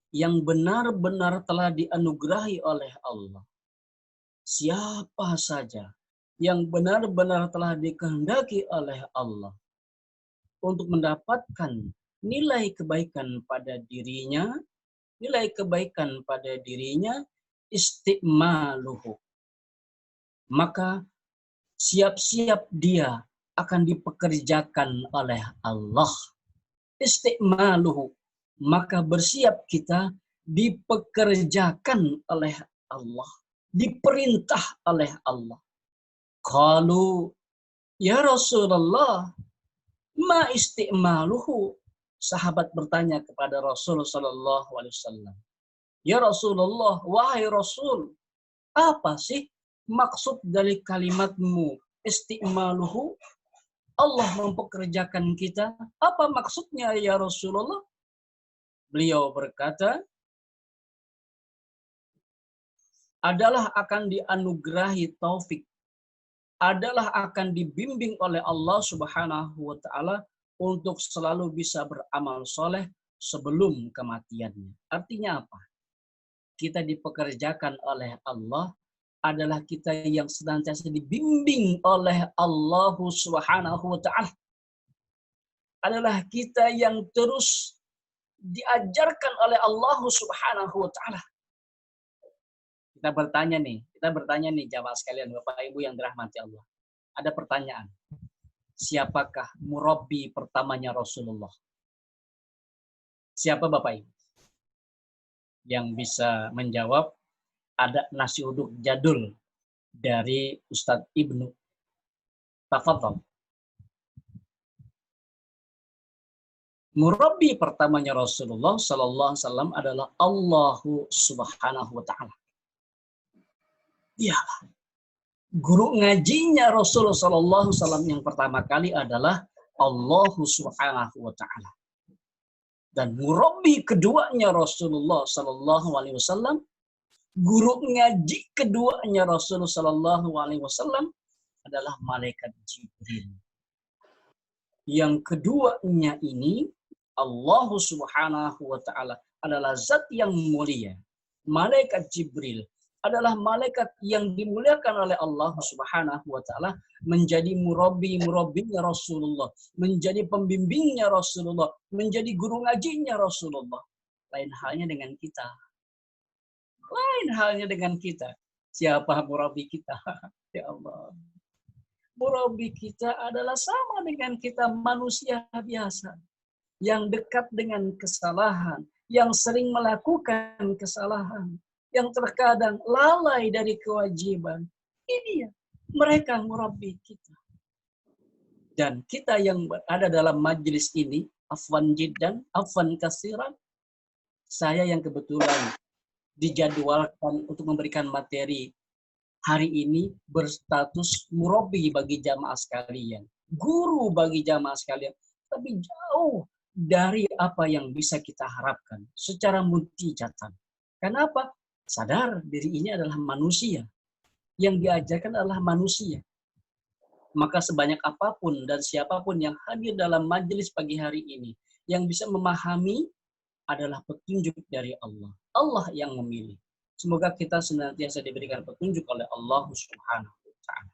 yang benar-benar telah dianugerahi oleh Allah, siapa saja yang benar-benar telah dikehendaki oleh Allah untuk mendapatkan nilai kebaikan pada dirinya, isti'maluhu, maka siap-siap dia akan dipekerjakan oleh Allah. Isti'maluhu, maka bersiap kita dipekerjakan oleh Allah, diperintah oleh Allah. Qalu, ya Rasulullah, ma isti'maluhu? Sahabat bertanya kepada Rasul sallallahu alaihi wasallam, ya Rasulullah, wahai Rasul, apa sih maksud dari kalimatmu isti'maluhu? Allah mempekerjakan kita. Apa maksudnya ya Rasulullah? Beliau berkata, adalah akan dianugerahi taufik, adalah akan dibimbing oleh Allah Subhanahu wa taala untuk selalu bisa beramal soleh sebelum kematiannya. Artinya apa? Kita dipekerjakan oleh Allah adalah kita yang senantiasa dibimbing oleh Allah Subhanahu wa taala. Adalah kita yang terus diajarkan oleh Allah Subhanahu wa taala. Kita bertanya nih jamaah sekalian, Bapak Ibu yang dirahmati Allah. Ada pertanyaan. Siapakah murabbi pertamanya Rasulullah? Siapa Bapak Ibu? Yang bisa menjawab? Ada nasi uduk jadul dari Ustadz Ibnu. Tafadhol. Murabbi pertamanya Rasulullah sallallahu alaihi wasallam adalah Allahu Subhanahu wa taala. Dialah guru ngajinya Rasulullah sallallahu alaihi wasallam yang pertama kali adalah Allahu Subhanahu wa taala. Dan murabbi keduanya Rasulullah sallallahu alaihi wasallam, guru ngaji keduanya Rasulullah sallallahu alaihi wasallam adalah malaikat Jibril. Yang keduanya ini Allah Subhanahu wa taala adalah zat yang mulia. Malaikat Jibril adalah malaikat yang dimuliakan oleh Allah Subhanahu wa taala menjadi murabbinya Rasulullah, menjadi pembimbingnya Rasulullah, menjadi guru ngajinya Rasulullah. Lain halnya dengan kita. Siapa murabbi kita? Ya Allah. Murabbi kita adalah sama dengan kita, manusia biasa yang dekat dengan kesalahan, yang sering melakukan kesalahan, yang terkadang lalai dari kewajiban. Ini ya, mereka murabbi kita. Dan kita yang ada dalam majelis ini, afwan jiddan, afwan kasiran, saya yang kebetulan dijadwalkan untuk memberikan materi hari ini berstatus murabbi bagi jamaah sekalian, guru bagi jamaah sekalian, tapi jauh dari apa yang bisa kita harapkan secara muntijatan. Kenapa? Sadar diri ini adalah manusia. Yang diajarkan adalah manusia. Maka sebanyak apapun dan siapapun yang hadir dalam majelis pagi hari ini, yang bisa memahami adalah petunjuk dari Allah. Allah yang memilih. Semoga kita senantiasa diberikan petunjuk oleh Allah Subhanahu wa taala.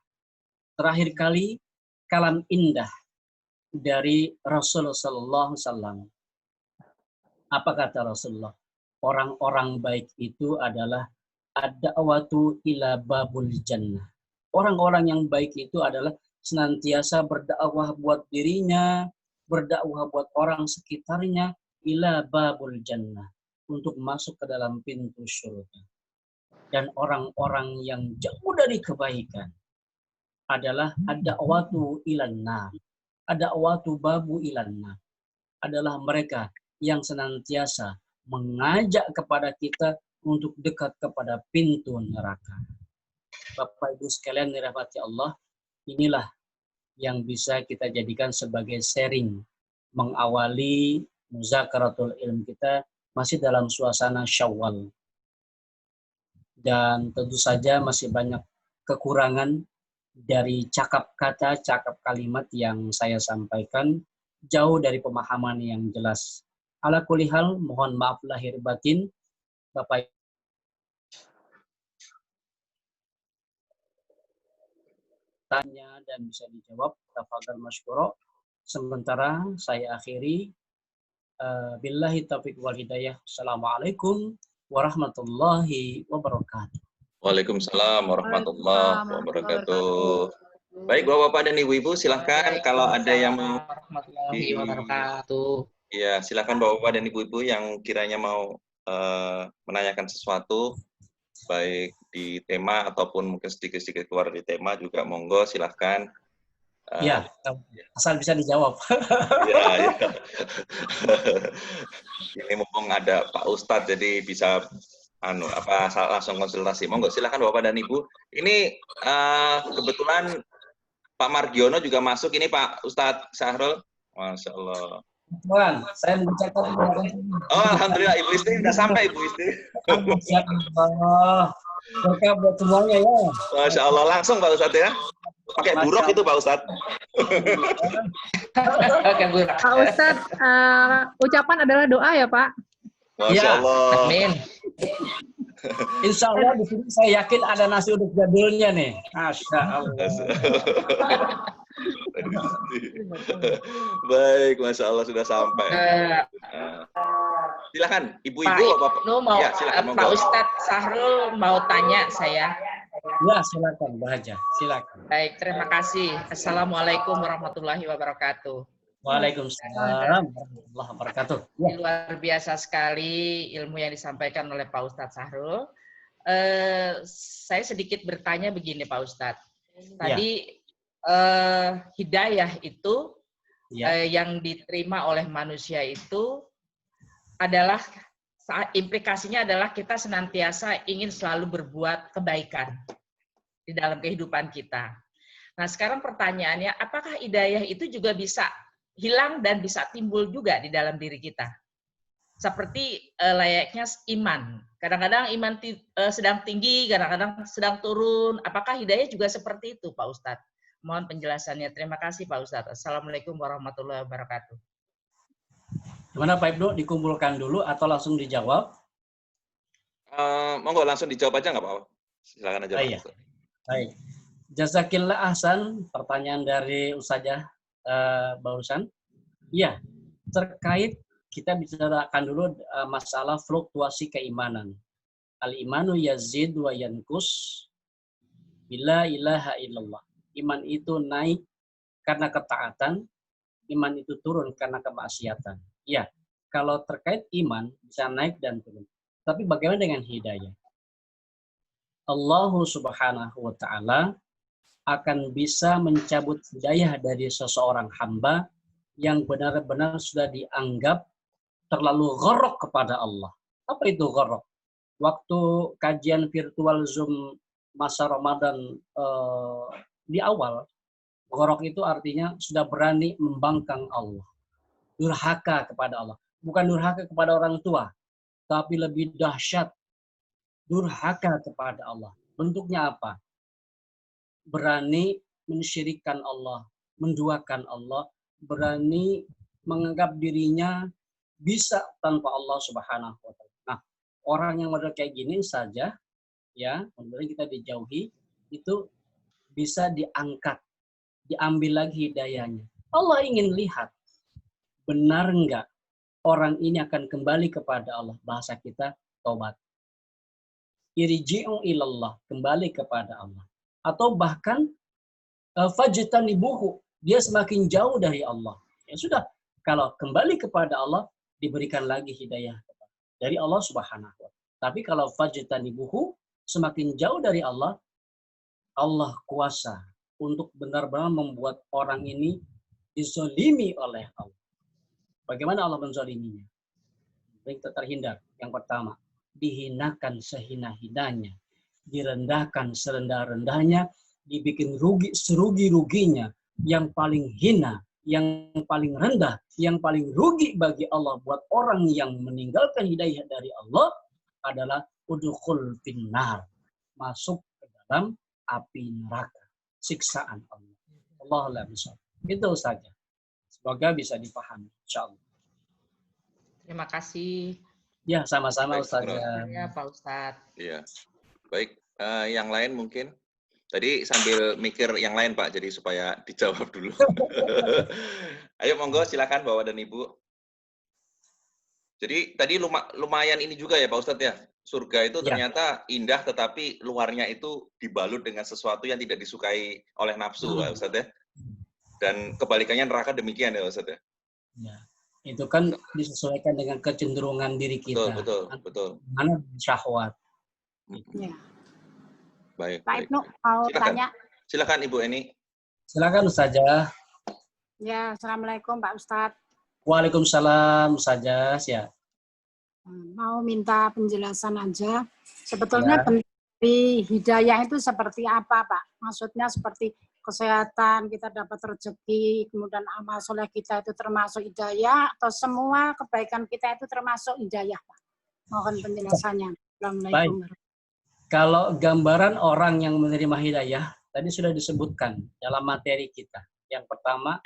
Terakhir kali kalam indah dari Rasulullah sallallahu alaihi wasallam. Apa kata Rasulullah? Orang-orang baik itu adalah ad-da'watu ila babul jannah. Orang-orang yang baik itu adalah senantiasa berdakwah buat dirinya, berdakwah buat orang sekitarnya, ila babul jannah, untuk masuk ke dalam pintu surga. Dan orang-orang yang jauh dari kebaikan adalah ad-da'watu ilan nar. Ad-da'watu babu ilan nar. Adalah mereka yang senantiasa mengajak kepada kita untuk dekat kepada pintu neraka. Bapak Ibu sekalian dirahmati Allah, inilah yang bisa kita jadikan sebagai sharing mengawali muzakaratul ilm kita masih dalam suasana Syawal. Dan tentu saja masih banyak kekurangan dari cakap kata, cakap kalimat yang saya sampaikan, jauh dari pemahaman yang jelas. Ala kulli hal, mohon maaf lahir batin, Bapak tanya dan bisa dijawab, tafadhal masykuro. Sementara saya akhiri, billahi taufiq wal hidayah. Assalamualaikum warahmatullahi wabarakatuh. Waalaikumsalam warahmatullahi wabarakatuh. Baik, Bapak-bapak dan Ibu-ibu, silahkan kalau ada yang mau warahmatullahi wabarakatuh. Ya, silakan Bapak-bapak dan Ibu-ibu yang kiranya mau menanyakan sesuatu, baik di tema ataupun mungkin sedikit-sedikit keluar dari tema juga, monggo silahkan. Ya, asal bisa dijawab. Ya, ya. Ini mumpung ada Pak Ustadz, jadi bisa langsung konsultasi. Monggo silahkan Bapak dan Ibu. Ini kebetulan Pak Margiono juga masuk. Ini Pak Ustadz Syahrul. Masya Allah. Tuhan, saya mengucapkan oh, alhamdulillah Ibu Istri sudah sampai Ibu Istri. Berkah buat semuanya ya. Masya Allah, langsung Pak Ustadz ya. Pakai buruk itu Pak Ustadz. Pak Ustadz, ucapan adalah doa ya Pak? Masya Allah. Amin. Insya Allah di sini saya yakin ada nasi uduk jadulnya nih. Masya Allah. Baik, Masya Allah sudah sampai. Silakan, Ibu-ibu. Ya, Pak Ustadz Syahrul mau tanya saya. Ya, silakan, Bu Haja. Silakan. Baik, terima kasih. Assalamualaikum warahmatullahi wabarakatuh. Waalaikumsalam warahmatullahi wabarakatuh. Ya. Luar biasa sekali ilmu yang disampaikan oleh Pak Ustadz Syahrul. Saya sedikit bertanya begini Pak Ustadz. Tadi hidayah itu yang diterima oleh manusia itu adalah implikasinya adalah kita senantiasa ingin selalu berbuat kebaikan di dalam kehidupan kita. Nah, sekarang pertanyaannya, apakah hidayah itu juga bisa hilang dan bisa timbul juga di dalam diri kita? Seperti layaknya iman. Kadang-kadang iman sedang tinggi, kadang-kadang sedang turun. Apakah hidayah juga seperti itu, Pak Ustadz? Mohon penjelasannya. Terima kasih, Pak Ustadz. Assalamualaikum warahmatullahi wabarakatuh. Gimana Pak Ibnu, dikumpulkan dulu atau langsung dijawab? Monggo langsung dijawab aja nggak Pak? Silakan aja. Iya. Baik. Jazakillah ahsan, pertanyaan dari Ustazah barusan. Iya, terkait kita bicarakan dulu masalah fluktuasi keimanan. Al-imanu yazid wa yankus bila ilaha illallah. Iman itu naik karena ketaatan, iman itu turun karena kemaksiatan. Ya, kalau terkait iman bisa naik dan turun. Tapi bagaimana dengan hidayah? Allah Subhanahu wa taala akan bisa mencabut hidayah dari seseorang hamba yang benar-benar sudah dianggap terlalu gharaq kepada Allah. Apa itu gharaq? Waktu kajian virtual Zoom masa Ramadan di awal, gharaq itu artinya sudah berani membangkang Allah. Durhaka kepada Allah. Bukan durhaka kepada orang tua, tapi lebih dahsyat durhaka kepada Allah. Bentuknya apa? Berani mensyirikkan Allah, menduakan Allah, berani menganggap dirinya bisa tanpa Allah Subhanahu wa taala. Nah, orang yang model kayak gini saja, ya, kemudian kita dijauhi, itu bisa diangkat, diambil lagi hidayahnya. Allah ingin lihat, benar enggak orang ini akan kembali kepada Allah. Bahasa kita, taubat. Irji'u ilallah, kembali kepada Allah. Atau bahkan, fajtanibuhu, dia semakin jauh dari Allah. Ya sudah, kalau kembali kepada Allah, diberikan lagi hidayah dari Allah Subhanahu wa Ta'ala. Tapi kalau fajtanibuhu, semakin jauh dari Allah, Allah kuasa untuk benar-benar membuat orang ini dizolimi oleh Allah. Bagaimana Allah menzoliminya? Kita terhindar. Yang pertama, dihinakan sehina-hinanya, direndahkan serendah-rendahnya, dibikin rugi serugi-ruginya, yang paling hina, yang paling rendah, yang paling rugi bagi Allah buat orang yang meninggalkan hidayah dari Allah adalah udkhul finnar, masuk ke dalam api neraka, siksaan Allah. Allahumma bisa. Itu saja. Semoga bisa dipahami, insyaallah. Terima kasih. Ya, sama-sama Baik, Ustaz. Ya, Pak Ustadz. Iya. Baik, yang lain mungkin. Tadi sambil mikir yang lain Pak, jadi supaya dijawab dulu. Ayo monggo silakan Bapak dan Ibu. Jadi tadi lumayan ini juga ya Pak Ustadz ya. Surga itu ternyata indah tetapi luarnya itu dibalut dengan sesuatu yang tidak disukai oleh nafsu Pak Ustadz ya. Dan kebalikannya neraka demikian ya Ustadz ya. Ya. Itu kan disesuaikan dengan kecenderungan diri kita. Betul. Mana syahwat. Ya. Baik. Pak Ibnu mau tanya. Silakan Ibu Eni. Silakan Ustazah. Ya, Assalamualaikum Pak Ustadz. Waalaikumsalam Ustazah. Ya. Mau minta penjelasan aja. Sebetulnya bentuk hidayah itu seperti apa Pak? Maksudnya seperti kesehatan, kita dapat rezeki, kemudian amal soleh kita itu termasuk hidayah, atau semua kebaikan kita itu termasuk hidayah Pak? Mohon penjelasannya. Assalamualaikum. Baik. Kalau gambaran orang yang menerima hidayah, tadi sudah disebutkan dalam materi kita. Yang pertama,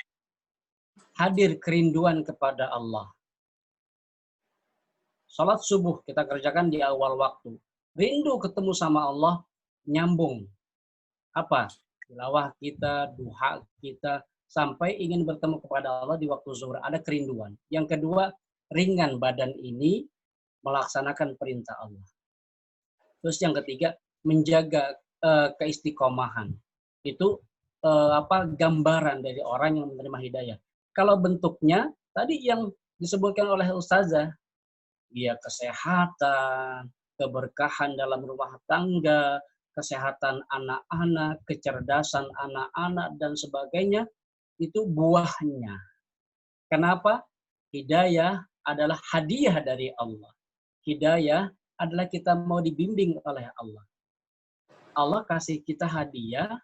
hadir kerinduan kepada Allah. Salat subuh kita kerjakan di awal waktu. Rindu ketemu sama Allah, nyambung. Apa? Tilawah kita, duha kita, sampai ingin bertemu kepada Allah di waktu zuhur. Ada kerinduan. Yang kedua, ringan badan ini melaksanakan perintah Allah. Terus yang ketiga, menjaga keistiqomahan. Itu gambaran dari orang yang menerima hidayah. Kalau bentuknya, tadi yang disebutkan oleh Ustazah, dia kesehatan, keberkahan dalam rumah tangga, kesehatan anak-anak, kecerdasan anak-anak, dan sebagainya, itu buahnya. Kenapa? Hidayah adalah hadiah dari Allah. Hidayah adalah kita mau dibimbing oleh Allah. Allah kasih kita hadiah,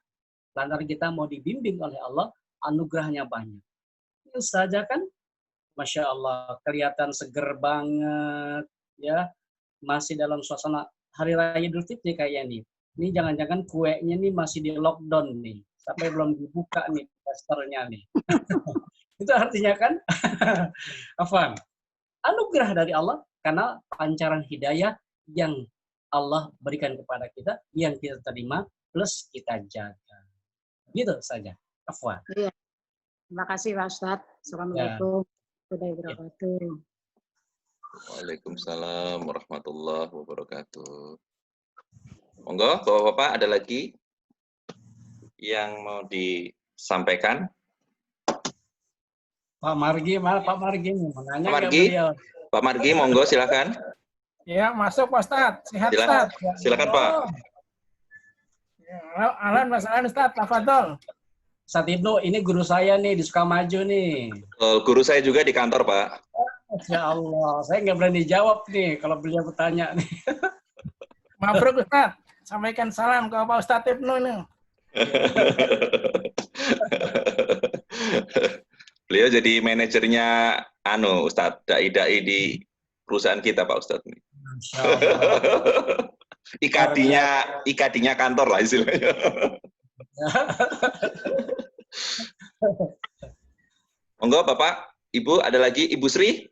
lantaran kita mau dibimbing oleh Allah, anugerahnya banyak. Itu saja kan, Masya Allah, kelihatan seger banget, ya, masih dalam suasana Hari Raya Idul Fitri kayak ini. Ini jangan-jangan kuenya nih masih di lockdown nih, sampai belum dibuka nih testernya nih. Itu artinya kan, Afwan, anugerah dari Allah karena pancaran hidayah yang Allah berikan kepada kita, yang kita terima, plus kita jaga. Gitu saja. Afwan. Iya. Terima kasih Pak Ustadz. Assalamualaikum warahmatullahi wabarakatuh. Waalaikumsalam warahmatullahi wabarakatuh. Monggo, Bapak-bapak ada lagi yang mau disampaikan? Pak Margi, Pak Margi mau nanya. Pak Margi, monggo silakan. Ya, masuk Pak Ustadz. Sehat Ustadz. Silakan Pak. Ya, Ahlan masalah Ustadz, tafadhol. Ustadz Ibnu, ini guru saya nih di Sukamaju nih. Guru saya juga di kantor, Pak. Ya Allah, saya nggak berani jawab nih kalau beliau bertanya nih. Mabruk Ustadz. Sampaikan salam ke Pak Ustadz Ibnu nih. Beliau jadi manajernya Ustadz, dai-dai di perusahaan kita Pak Ustadz. IKD-nya kantor lah istilahnya. Monggo Bapak, Ibu ada lagi Ibu Sri?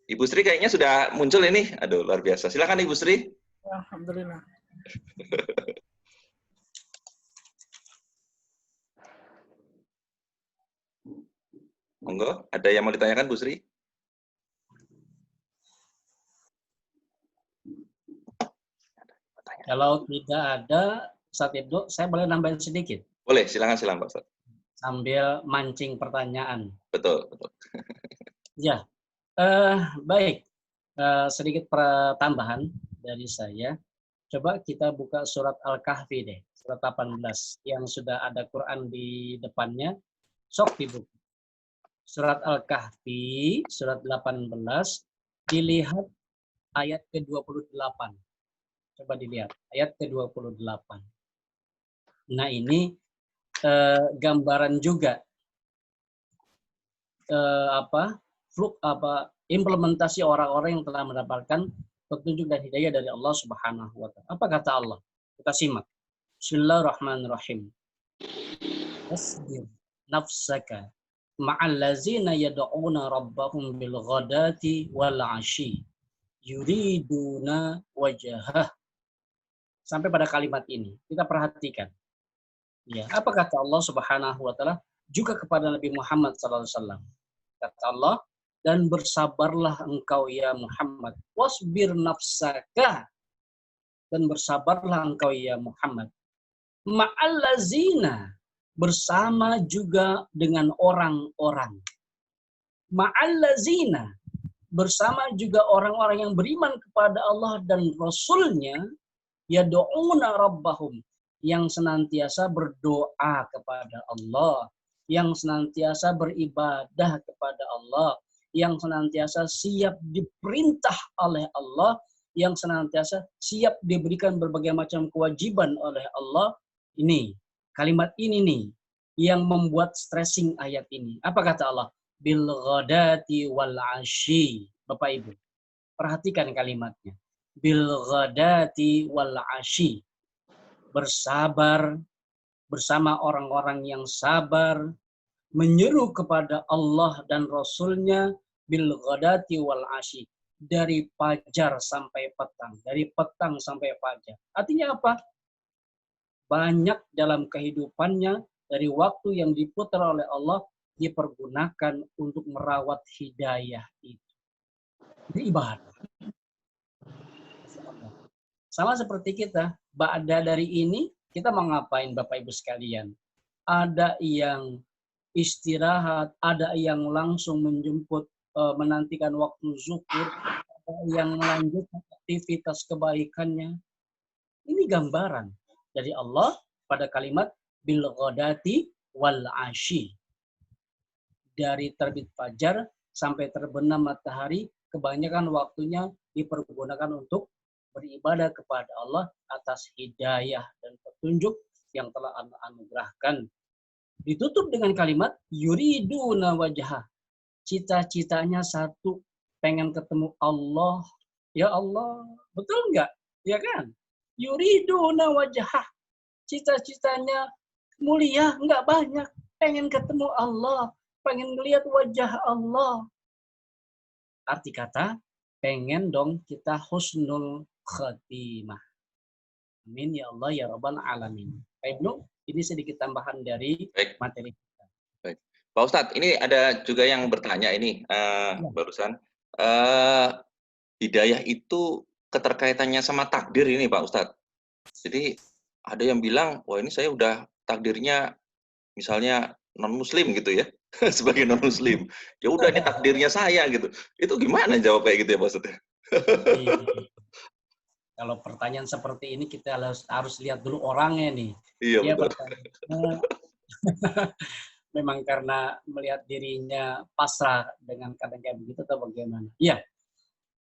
Ibu Sri kayaknya sudah muncul ini. Aduh, luar biasa. Silakan Ibu Sri. Alhamdulillah. Monggo, ada yang mau ditanyakan Bu Sri? Kalau tidak ada, Ustaz Ibnu, saya boleh nambahin sedikit Boleh, silakan Pak Ustaz. sambil mancing pertanyaan. Betul. Ya, baik. Sedikit tambahan dari saya. Coba kita buka surat Al-Kahfi deh, surat 18 yang sudah ada Quran di depannya. Sok dibuka. Surat Al-Kahfi, surat 18, dilihat ayat ke-28. Coba dilihat, ayat ke-28. Nah ini gambaran juga implementasi orang-orang yang telah mendapatkan petunjuk dan hidayah dari Allah Subhanahu wa taala. Apa kata Allah? Kita simak. Bismillahirrahmanirrahim. Wasbir nafsaka ma'al ladzina yad'una rabbahum bil ghadati wal 'ashi yuriduna wajhah. Sampai pada kalimat ini kita perhatikan. Ya, apa kata Allah Subhanahu wa taala juga kepada Nabi Muhammad sallallahu alaihi wasallam? Kata Allah, dan bersabarlah engkau ya Muhammad. Wasbir nafsaka. Dan bersabarlah engkau ya Muhammad. Ma'allazina. Bersama juga dengan orang-orang. Ma'allazina. Bersama juga orang-orang yang beriman kepada Allah dan Rasulnya. Yad'una rabbahum. Yang senantiasa berdoa kepada Allah. Yang senantiasa beribadah kepada Allah. Yang senantiasa siap diperintah oleh Allah, yang senantiasa siap diberikan berbagai macam kewajiban oleh Allah. Ini, kalimat ini nih, yang membuat stressing ayat ini. Apa kata Allah? Bil ghadati wal 'ashi. Bapak Ibu, perhatikan kalimatnya. Bil ghadati wal 'ashi. Bersabar, bersama orang-orang yang sabar, menyeru kepada Allah dan Rasulnya bil ghadati wal 'ashi, dari fajar sampai petang, dari petang sampai fajar. Artinya apa? Banyak dalam kehidupannya dari waktu yang diputar oleh Allah dipergunakan untuk merawat hidayah itu. Ini ibadah. Sama seperti kita, ba'da dari ini kita mau ngapain Bapak Ibu sekalian? Ada yang istirahat, ada yang langsung menjemput, menantikan waktu zuhur, ada yang melanjutkan aktivitas kebaikannya. Ini gambaran dari Allah pada kalimat bil ghadati wal 'ashi. Dari terbit fajar sampai terbenam matahari, kebanyakan waktunya dipergunakan untuk beribadah kepada Allah atas hidayah dan petunjuk yang telah Allah anugerahkan. Ditutup dengan kalimat yuriduna wajhah. Cita-citanya satu, pengen ketemu Allah. Ya Allah, betul enggak? Ya kan? Yuriduna wajhah. Cita-citanya mulia, enggak banyak. Pengen ketemu Allah, pengen melihat wajah Allah. Arti kata, pengen dong kita husnul khatimah. Amin ya Allah ya Rabbal alamin. Baik, Ibnu, ini sedikit tambahan dari materi kita. Baik. Pak Ustadz, ini ada juga yang bertanya ini barusan. Hidayah itu keterkaitannya sama takdir ini Pak Ustadz. Jadi ada yang bilang, wah ini saya udah takdirnya misalnya non-muslim gitu ya, sebagai non-muslim. Ya udah ini takdirnya saya gitu. Itu gimana jawab kayak gitu ya Pak Ustadz? Kalau pertanyaan seperti ini kita harus lihat dulu orangnya nih. Iya, dia betul. Memang karena melihat dirinya pasrah dengan keadaan kayak begitu atau bagaimana? Iya,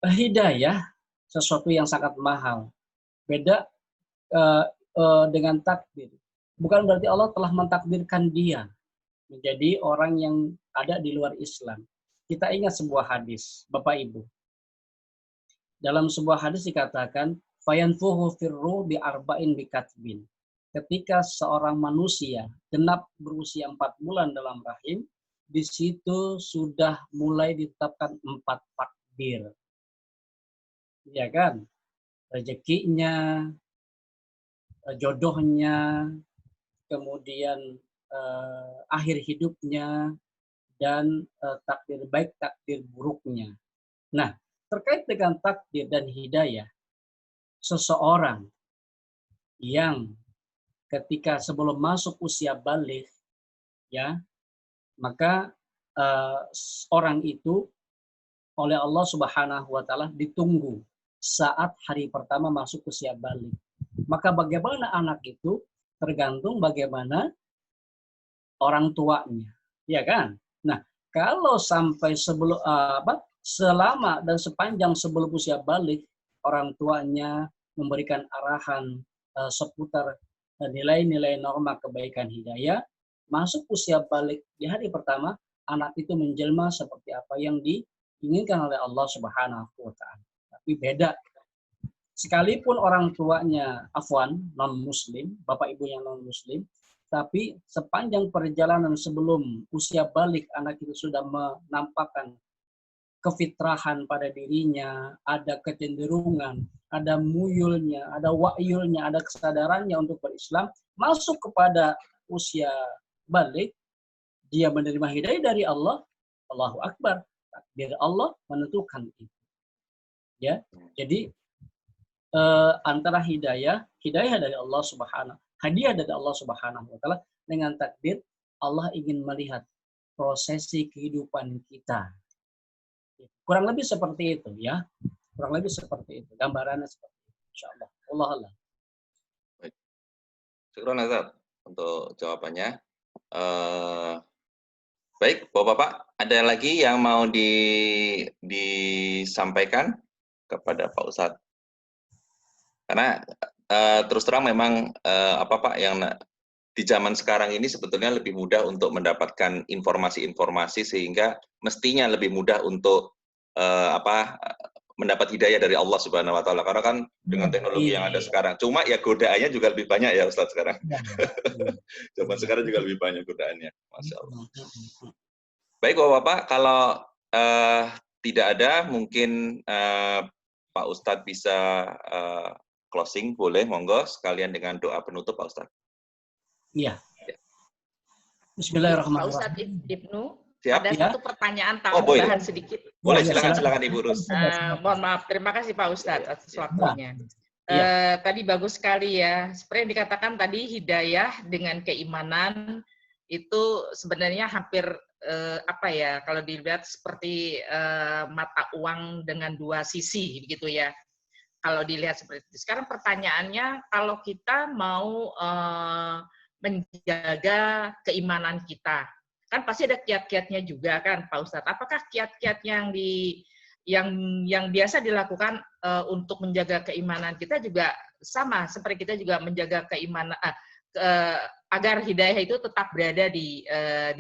hidayah sesuatu yang sangat mahal. Beda dengan takdir. Bukan berarti Allah telah mentakdirkan dia menjadi orang yang ada di luar Islam. Kita ingat sebuah hadis, Bapak Ibu. Dalam sebuah hadis dikatakan, fayanfuhu firru bi arba'in bi katbin. Ketika seorang manusia genap berusia 4 bulan dalam rahim, di situ sudah mulai ditetapkan 4 takdir. Ya kan? Rezekinya, jodohnya, kemudian akhir hidupnya, dan takdir baik, takdir buruknya. Nah, terkait dengan takdir dan hidayah, seseorang yang ketika sebelum masuk usia balik, ya, maka orang itu oleh Allah Subhanahu wa taala ditunggu saat hari pertama masuk usia balik. Maka bagaimana anak itu tergantung bagaimana orang tuanya, ya kan? Nah, kalau sampai sebelum selama dan sepanjang sebelum usia balik orang tuanya memberikan arahan seputar nilai-nilai norma kebaikan hidayah, masuk usia balik di hari pertama anak itu menjelma seperti apa yang diinginkan oleh Allah Subhanahu wa taala. Tapi beda. Sekalipun orang tuanya afwan non muslim, bapak ibu yang non muslim, tapi sepanjang perjalanan sebelum usia balik anak itu sudah menampakkan kefitrahan pada dirinya, ada kecenderungan, ada muyulnya, ada wa'yulnya, ada kesadarannya untuk berislam, masuk kepada usia balik, dia menerima hidayah dari Allah, Allahu Akbar. Takdir Allah menentukan itu. Ya, jadi antara hidayah dari Allah Subhanahu, hadiah dari Allah Subhanahu wa taala dengan takdir, Allah ingin melihat prosesi kehidupan kita. Kurang lebih seperti itu ya. Kurang lebih seperti itu. Gambarannya seperti itu. Insyaallah. Allah Allah. Baik. Syukran Ustaz untuk jawabannya. Baik, Bapak-bapak, ada lagi yang mau disampaikan kepada Pak Ustadz? Karena terus terang memang Pak yang di zaman sekarang ini sebetulnya lebih mudah untuk mendapatkan informasi-informasi sehingga mestinya lebih mudah untuk mendapat hidayah dari Allah Subhanahu wa taala. Karena kan dengan teknologi yang ada sekarang. Cuma ya godaannya juga lebih banyak ya Ustadz sekarang. Zaman sekarang juga lebih banyak godaannya. Masya Allah. Baik Bapak-bapak, kalau tidak ada mungkin Pak Ustadz bisa closing, boleh monggo sekalian dengan doa penutup Pak Ustadz. Iya. Bismillahirrahmanirrahim. Pak Ustadz Ibnu, siap, ada satu pertanyaan boleh tambahan sedikit. Boleh, silakan Ibu Rus. Mohon maaf, terima kasih Pak Ustadz atas waktunya. Ya. Tadi bagus sekali ya. Seperti yang dikatakan tadi, hidayah dengan keimanan itu sebenarnya hampir kalau dilihat seperti mata uang dengan dua sisi begitu ya. Kalau dilihat seperti itu. Sekarang pertanyaannya, kalau kita mau menjaga keimanan kita, kan pasti ada kiat-kiatnya juga kan Pak Ustadz. Apakah kiat-kiat yang biasa dilakukan untuk menjaga keimanan kita juga sama seperti kita juga menjaga keimanan agar hidayah itu tetap berada di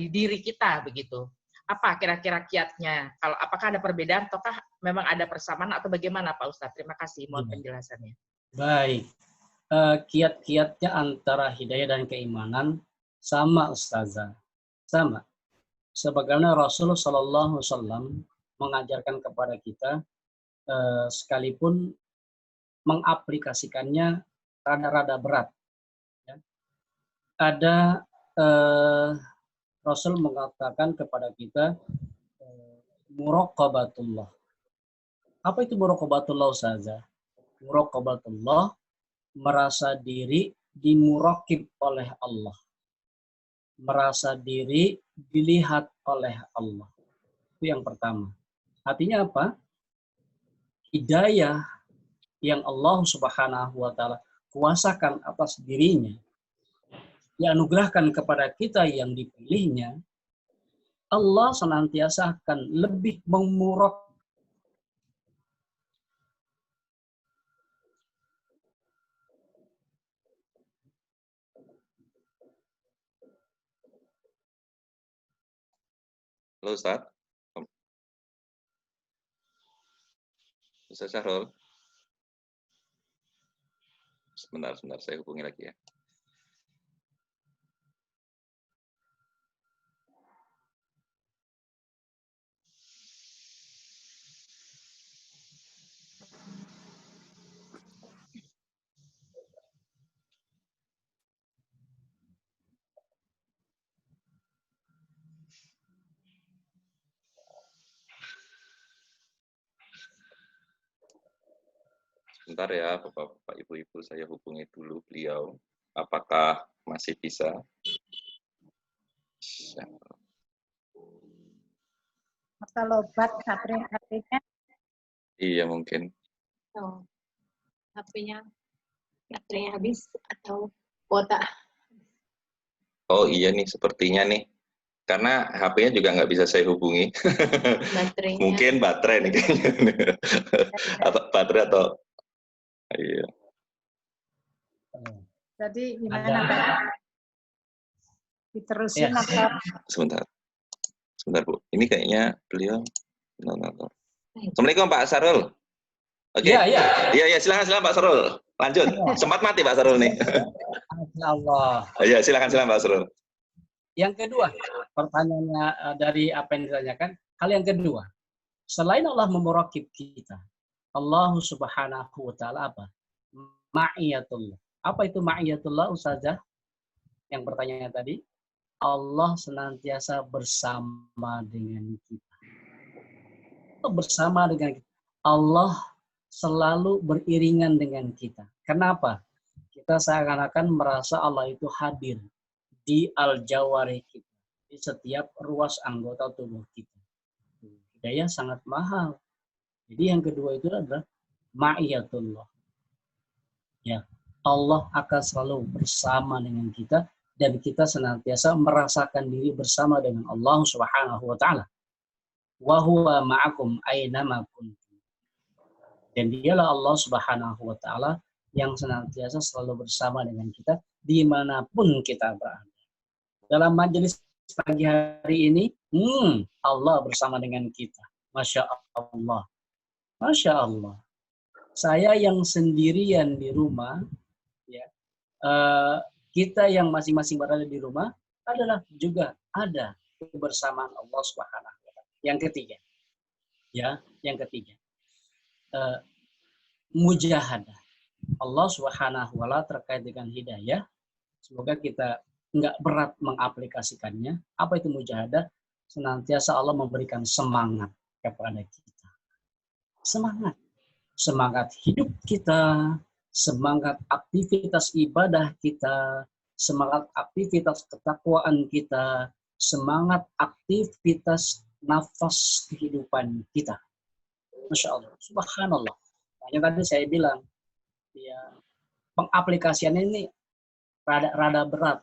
diri kita begitu. Apa kira-kira kiatnya? Kalau apakah ada perbedaan ataukah memang ada persamaan atau bagaimana Pak Ustadz? Terima kasih, mohon penjelasannya. Baik. Kiat-kiatnya antara hidayah dan keimanan sama Ustazah. Sama. Sebagaimana Rasulullah SAW mengajarkan kepada kita, sekalipun mengaplikasikannya rada-rada berat. Ya. Ada Rasul mengatakan kepada kita muraqabatullah. Apa itu muraqabatullah Ustazah? Muraqabatullah, merasa diri dimuraqib oleh Allah. Merasa diri dilihat oleh Allah. Itu yang pertama. Artinya apa? Hidayah yang Allah Subhanahu wa taala kuasakan atas dirinya, dianugerahkan kepada kita yang dipilihnya, Allah senantiasa akan lebih memuraq. Halo Ustaz. Ustaz Syahrul. Sebentar, saya hubungi lagi ya. Bentar ya, Bapak-bapak, Ibu-ibu, saya hubungi dulu beliau. Apakah masih bisa? Atau lobat HP-nya. Iya, mungkin. Oh, HP-nya baterainya habis atau kuota. Oh iya nih, sepertinya nih. Karena HP-nya juga nggak bisa saya hubungi. Baterainya. Mungkin baterai nih kayaknya. Atau baterai atau... Iya. Jadi gimana Pak? Diterusin Ya. atau? Sebentar. Sebentar, Bu. Ini kayaknya beliau... Bentar. Assalamualaikum, Pak Sarul. Oke. Iya, iya. Iya, silakan Pak Sarul. Lanjut. Sempat mati Pak Sarul nih. Masya Allah. Iya, silakan Pak Sarul. Yang kedua, pertanyaannya dari apa yang ditanyakan, hal yang kedua, selain Allah memurakib kita, Allah Subhanahu wa taala apa? Ma'iyatullah. Apa itu ma'iyatullah, Ustazah? Yang pertanyaan tadi, Allah senantiasa bersama dengan kita. Bersama dengan kita. Allah selalu beriringan dengan kita. Kenapa? Kita seakan-akan merasa Allah itu hadir di al-jawari kita, di setiap ruas anggota tubuh kita. Hidayah sangat mahal. Jadi yang kedua itu adalah ma'iyatullah. Ya, Allah akan selalu bersama dengan kita dan kita senantiasa merasakan diri bersama dengan Allah Subhanahu wa taala. Wa huwa ma'akum aina ma kuntum. Dan dialah Allah Subhanahu wa taala yang senantiasa selalu bersama dengan kita dimanapun kita berada. Dalam majelis pagi hari ini, Allah bersama dengan kita. Masya Allah. Masya Allah. Saya yang sendirian di rumah, ya, kita yang masing-masing berada di rumah adalah juga ada kebersamaan Allah Subhanahu wa taala. Yang ketiga, ya, yang ketiga, mujahadah Allah Subhanahu wa taala terkait dengan hidayah. Semoga kita nggak berat mengaplikasikannya. Apa itu mujahadah? Senantiasa Allah memberikan semangat kepada kita. Semangat. Semangat hidup kita, semangat aktivitas ibadah kita, semangat aktivitas ketakwaan kita, semangat aktivitas nafas kehidupan kita. Masya Allah. Subhanallah. Makanya tadi saya bilang, ya, pengaplikasiannya ini rada berat.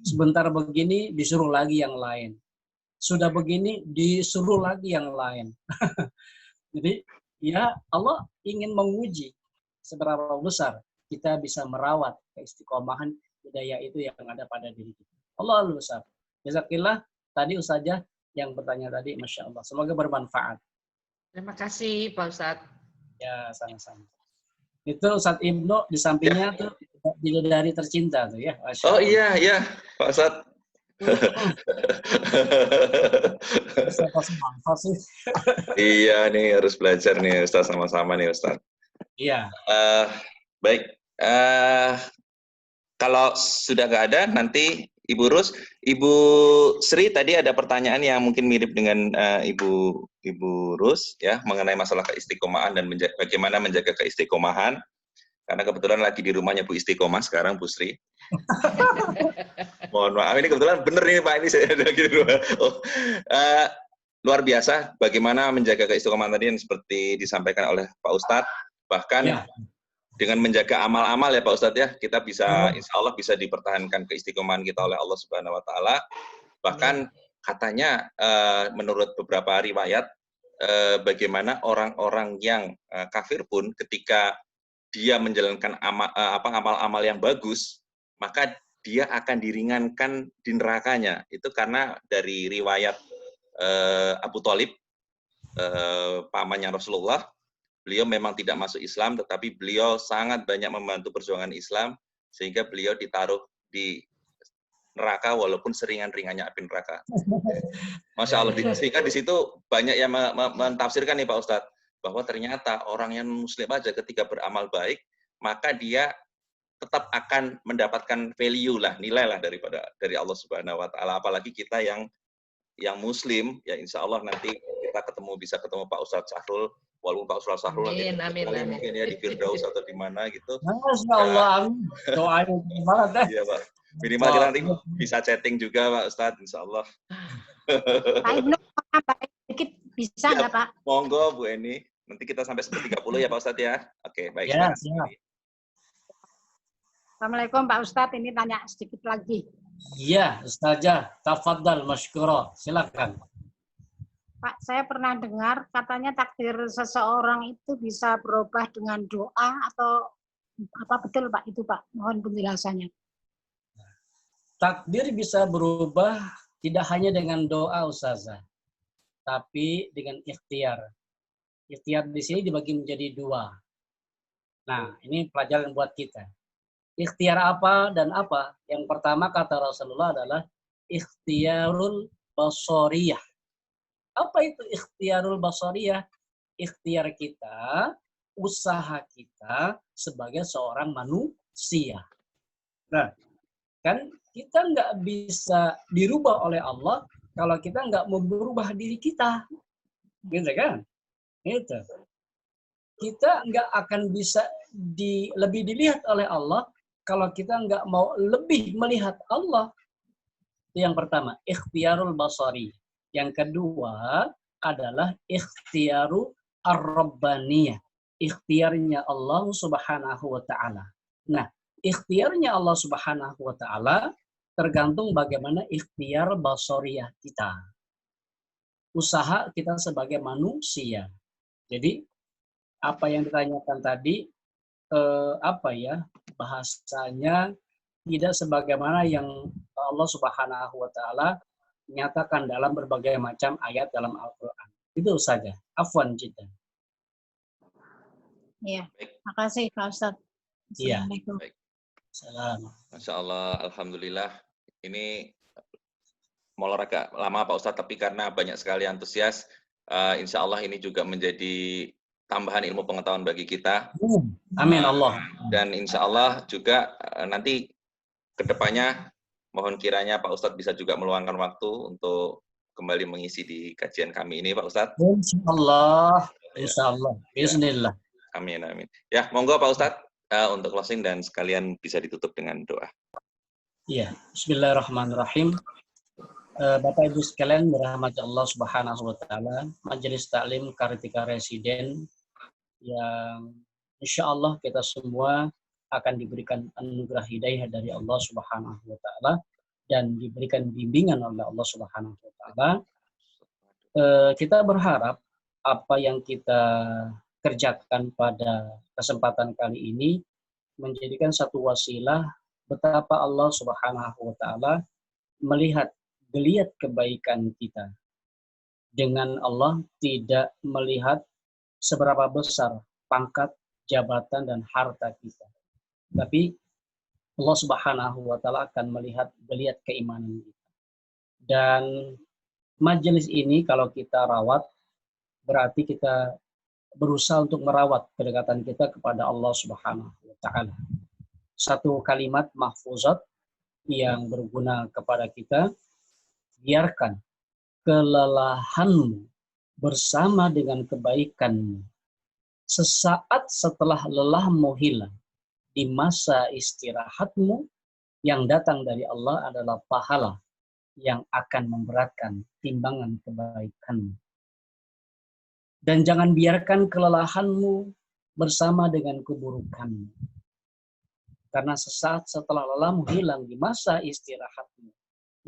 Sebentar begini disuruh lagi yang lain. Sudah begini disuruh lagi yang lain. Jadi ya Allah ingin menguji seberapa besar kita bisa merawat keistiqomahan hidayah itu yang ada pada diri kita. Allah besar. Jazakillah tadi Ustazah yang bertanya tadi, Masya Allah. Semoga bermanfaat. Terima kasih Pak Ustadz. Ya, sama-sama. Itu Ustadz Ibnu di sampingnya tuh bidadari tercinta tuh ya. Masya Allah. Oh iya, Pak Ustadz. Iya nih, harus belajar nih Ustadz, sama-sama nih Ustadz. Iya. Baik. Kalau sudah nggak ada, nanti Ibu Rus, Ibu Sri tadi ada pertanyaan yang mungkin mirip dengan Ibu Rus ya, mengenai masalah keistiqomahan dan bagaimana menjaga keistiqomahan. Karena kebetulan lagi di rumahnya Bu Istiqomah sekarang, Bu Sri. Mohon maaf, ini kebetulan bener nih Pak, ini saya lagi di rumah. Luar biasa bagaimana menjaga keistiqomahan tadi yang seperti disampaikan oleh Pak Ustadz. Bahkan ya, dengan menjaga amal-amal ya Pak Ustadz ya, kita bisa, insya Allah bisa dipertahankan keistiqomahan kita oleh Allah Subhanahu Wa Taala. Bahkan katanya menurut beberapa riwayat, bagaimana orang-orang yang kafir pun ketika dia menjalankan amal-amal yang bagus, maka dia akan diringankan di nerakanya. Itu karena dari riwayat Abu Thalib, pamannya Rasulullah, beliau memang tidak masuk Islam, tetapi beliau sangat banyak membantu perjuangan Islam, sehingga beliau ditaruh di neraka walaupun seringan-ringannya api neraka. Masya Allah, sehingga di situ banyak yang mentafsirkan nih Pak Ustadz, bahwa ternyata orang yang muslim aja ketika beramal baik, maka dia tetap akan mendapatkan value lah, nilai lah dari Allah Subhanahu Wa Taala. Apalagi kita yang muslim, ya insya Allah nanti kita bisa ketemu Pak Ustadz Sahrul walaupun Pak Ustaz Sahrul nanti Amin, amin, kembali amin. mungkin ya di Firdaus atau di mana gitu. Masya Allah, amin. Doanya banget. Iya Pak. Minimal kita nanti bisa chatting juga Pak Ustadz, insya Allah. Pak Ibnu, nambahin sedikit bisa Ya, nggak Pak? monggo Bu Eni. Nanti kita sampai 10.30 ya Pak Ustadz ya. Oke, baik. Ya, Silakan. siap. Assalamualaikum Pak Ustadz, ini tanya sedikit lagi. Iya, Ustazah, tafadhal masykurah. Silakan. Pak, saya pernah dengar katanya takdir seseorang itu bisa berubah dengan doa atau apa betul Pak itu Pak? Mohon penjelasannya. Takdir bisa berubah tidak hanya dengan doa, Ustazah, tapi dengan ikhtiar. Ikhtiar di sini dibagi menjadi dua. Nah, ini pelajaran buat kita. Ikhtiar apa dan apa? Yang pertama kata Rasulullah adalah ikhtiarul basariyah. Apa itu ikhtiarul basariyah? Ikhtiar kita, usaha kita sebagai seorang manusia. Nah, kan kita nggak bisa dirubah oleh Allah kalau kita nggak mau berubah diri kita. Gitu kan? Itu. Kita nggak akan bisa lebih dilihat oleh Allah kalau kita nggak mau lebih melihat Allah. Itu yang pertama, ikhtiarul basari. Yang kedua adalah ikhtiaru ar-rabbaniyah. Ikhtiarnya Allah Subhanahu wa taala. Nah, ikhtiarnya Allah Subhanahu wa taala tergantung bagaimana ikhtiar basariyah kita. Usaha kita sebagai manusia. Jadi apa yang ditanyakan tadi bahasanya tidak sebagaimana yang Allah Subhanahu wa taala nyatakan dalam berbagai macam ayat dalam Al-Qur'an. Itu saja. Afwan jiddan. Iya, makasih Pak Ustadz. Iya. Assalamualaikum. Salam. Masya Allah, alhamdulillah. Ini molor agak lama Pak Ustadz, tapi karena banyak sekali antusias, insya Allah ini juga menjadi tambahan ilmu pengetahuan bagi kita. Amin Allah. Dan insya Allah juga nanti kedepannya mohon kiranya Pak Ustadz bisa juga meluangkan waktu untuk kembali mengisi di kajian kami ini Pak Ustadz. Insya Allah. Insya Allah. Bismillah. Amin, amin. Ya, monggo Pak Ustadz untuk closing dan sekalian bisa ditutup dengan doa. Iya. Bismillahirrahmanirrahim. Bapak Ibu sekalian dirahmati Allah Subhanahu wa taala, Majelis Taklim Kartika Residen yang insya Allah kita semua akan diberikan anugerah hidayah dari Allah Subhanahu wa taala dan diberikan bimbingan oleh Allah Subhanahu wa taala. Kita berharap apa yang kita kerjakan pada kesempatan kali ini menjadikan satu wasilah betapa Allah Subhanahu wa taala melihat geliat kebaikan kita. Dengan Allah tidak melihat seberapa besar pangkat, jabatan, dan harta kita. Tapi Allah Subhanahu wa taala akan melihat geliat keimanan kita. Dan majelis ini kalau kita rawat, berarti kita berusaha untuk merawat kedekatan kita kepada Allah Subhanahu wa taala. Satu kalimat mahfuzat yang berguna kepada kita, biarkan kelelahanmu bersama dengan kebaikanmu. Sesaat setelah lelahmu hilang, di masa istirahatmu, yang datang dari Allah adalah pahala yang akan memberatkan timbangan kebaikanmu. Dan jangan biarkan kelelahanmu bersama dengan keburukanmu. Karena sesaat setelah lelahmu hilang di masa istirahatmu,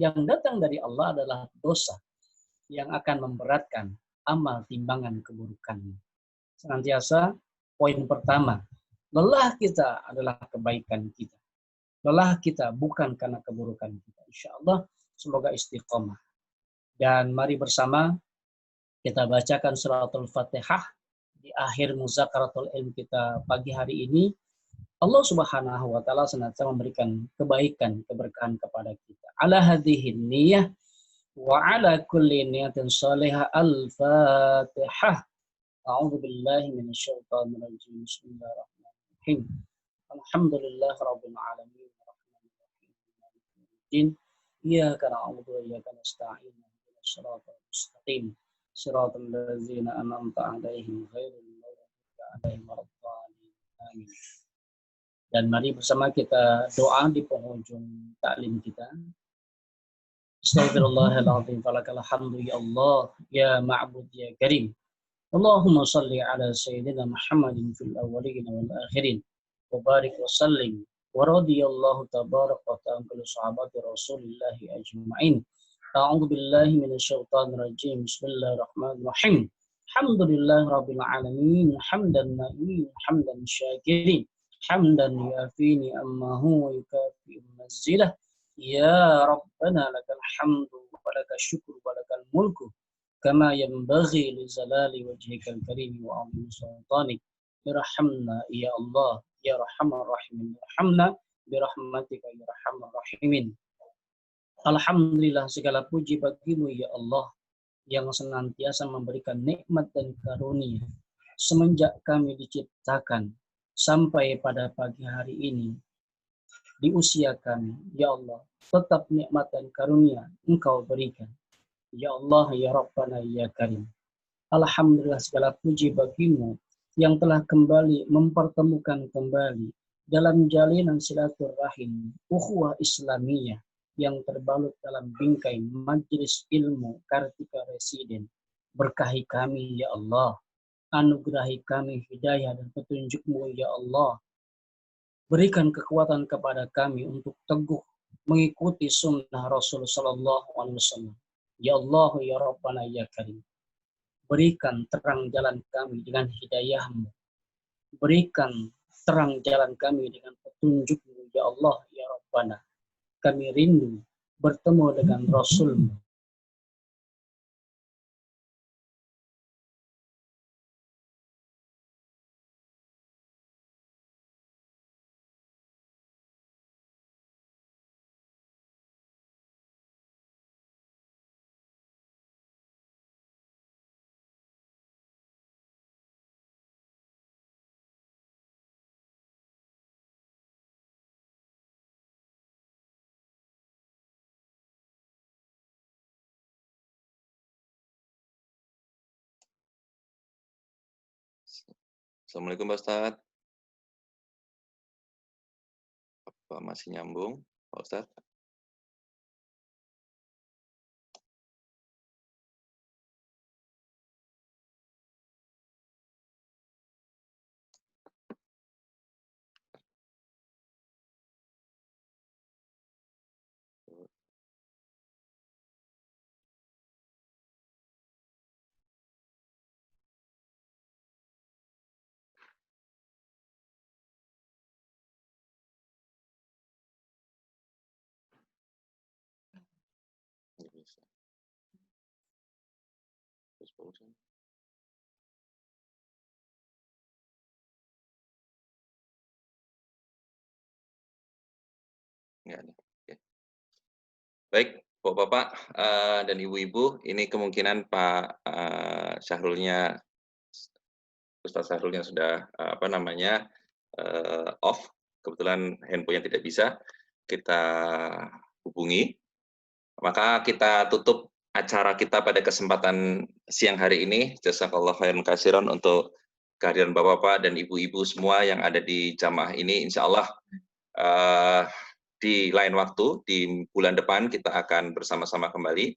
yang datang dari Allah adalah dosa yang akan memberatkan amal timbangan keburukanmu. Senantiasa poin pertama, lelah kita adalah kebaikan kita. Lelah kita bukan karena keburukan kita. Insya Allah semoga istiqomah. Dan mari bersama kita bacakan suratul Fatihah di akhir muzakaratul ilm kita pagi hari ini. Allah Subhanahu wa taala senantiasa memberikan kebaikan, keberkahan kepada kita. Ala hadhihin niyah wa ala kulli niyatin salihah. Al-Fatihah. A'udzu billahi minasyaitonir rajim. Bismillahirrahmanirrahim. Alhamdulillah rabbil alamin. Arrahmanirrahim. Iyyaka na'budu wa iyyaka nasta'in. Ihdinas siratal mustaqim. Shiratal ladzina an'amta 'alaihim ghairil maghdubi 'alaihim waladdallin. Amin. Dan mari bersama kita doa di penghujung taklim kita. Astaghfirullahaladzim, falakal hamdu ya Allah, ya ma'bud ya karim. Allahumma salli ala sayyidina Muhammadin fil awwalin wal akhirin. Wa barik wa sallim. Wa radiyallahu tabarak wa ta'ala kulli sahabati Rasulillahi ajma'in. A'udzu billahi minasyaitonir rajim. Bismillahirrahmanirrahim. Alhamdulillahi rabbil alamin. Hamdan na'imin, hamdan syakirin. Hamdan yu'afini amma huwa yukafi mazzilah. Ya Rabbana lakal hamdu wa lakal syukru wa lakal mulku kama yanbaghi li zalali wajhikal karim wa 'azimi sultanik. Irhamna ya Allah ya Arhamar Rahimin. Irhamna bi rahmatika ya Arhamar Rahimin. Alhamdulillah, segala puji bagimu ya Allah yang senantiasa memberikan nikmat dan karunia semenjak kami diciptakan sampai pada pagi hari ini. Di usia kami, ya Allah, tetap nikmat dan karunia Engkau berikan. Ya Allah, ya Rabbana, ya Karim. Alhamdulillah, segala puji bagimu yang telah kembali mempertemukan kembali dalam jalinan silaturahim ukhuwah Islamiyah yang terbalut dalam bingkai Majelis Ilmu Kartika Residen. Berkahi kami, ya Allah. Anugerahi kami hidayah dan petunjuk-Mu, ya Allah. Berikan kekuatan kepada kami untuk teguh mengikuti sunnah Rasul Sallallahu Alaihi Wasallam. Ya Allah, ya Rabbana, ya Karim. Berikan terang jalan kami dengan hidayah-Mu. Berikan terang jalan kami dengan petunjuk-Mu, ya Allah, ya Rabbana. Kami rindu bertemu dengan Rasul-Mu. Assalamualaikum Pak Ustadz. Apa masih nyambung Pak Ustadz? Nggak bisa. Terus Pak Ustadz. Nggak ada. Oke. Baik, Bapak-bapak dan Ibu-ibu, ini kemungkinan Pak Syahrulnya, Ustaz Syahrulnya sudah off. Kebetulan handphonenya tidak bisa kita hubungi. Maka kita tutup acara kita pada kesempatan siang hari ini. Jazakallah khairan katsiran untuk kehadiran Bapak-bapak dan Ibu-ibu semua yang ada di jamaah ini. Insya Allah di lain waktu, di bulan depan kita akan bersama-sama kembali.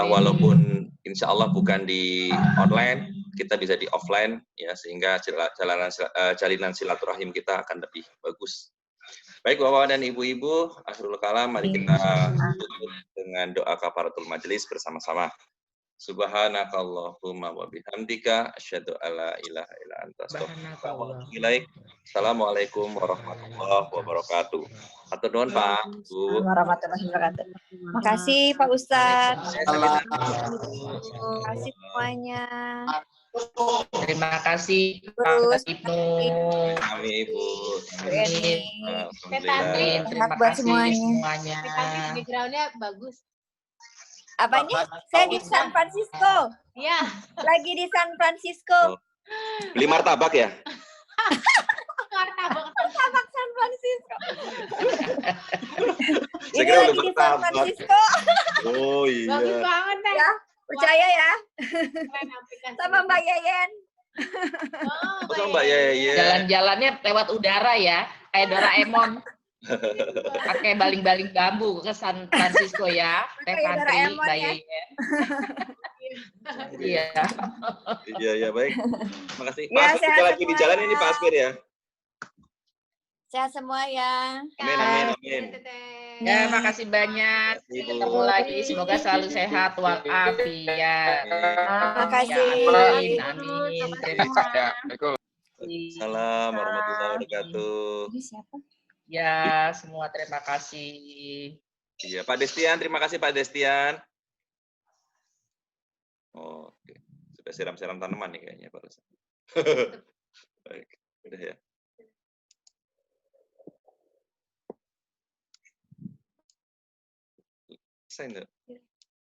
Walaupun insya Allah bukan di online, kita bisa di offline, ya, sehingga jalinan silaturahim kita akan lebih bagus. Baik Bapak dan Ibu-ibu, akhirul kalam, mari kita tutup dengan doa kafaratul majelis bersama-sama. Subhanakallahumma wa bihamdika asyhadu alla ilaha illa anta astaghfiruka wa atubu ilaik. Assalamualaikum warahmatullahi wabarakatuh. Hatur nuhun Pak, Bu. Warahmatullahi wabarakatuh. Makasih Pak Ustadz. Terima kasih semuanya. Terima kasih Pak Ustadz Ibnu. Kami Ibu. Amin. Terima buat kasih semuanya. Background-nya bagus. Apanya? Saya di San Francisco. Iya. Lagi di San Francisco. Beli martabak ya? Martabak San Francisco. Saya Ini kira lagi udah di San martabak. Francisco. Oh iya. Bagus banget, Nek. Ya, Percaya ya. Keren aplikasi. Sama Mbak Yeyen. Oh, Oh, sama Mbak Yeye. Jalan-jalannya lewat udara ya, kayak Doraemon. Pakai baling-baling bambu ke San Francisco ya, Teh Kayak Tantri, Doraemon Mbak ya. Yeyen. Iya. Iya, baik. Makasih. Pak Ya, Asmir sehat juga lagi di semua jalan ya. ini Pak Asmir ya. Sehat semua ya. Amin, amin, amin. Ya, makasih banyak. Ibu. Ketemu lagi, semoga selalu sehat walafiat. Makasih. Amin, amin. Terima Ya, kasih. Salam warahmatullahi wabarakatuh. Ya, semua terima kasih. Iya, Pak Destian, terima kasih Pak Destian. Oh, oke. Sudah siram-siram tanaman nih kayaknya Pak. Baik, udah ya. Saya enggak.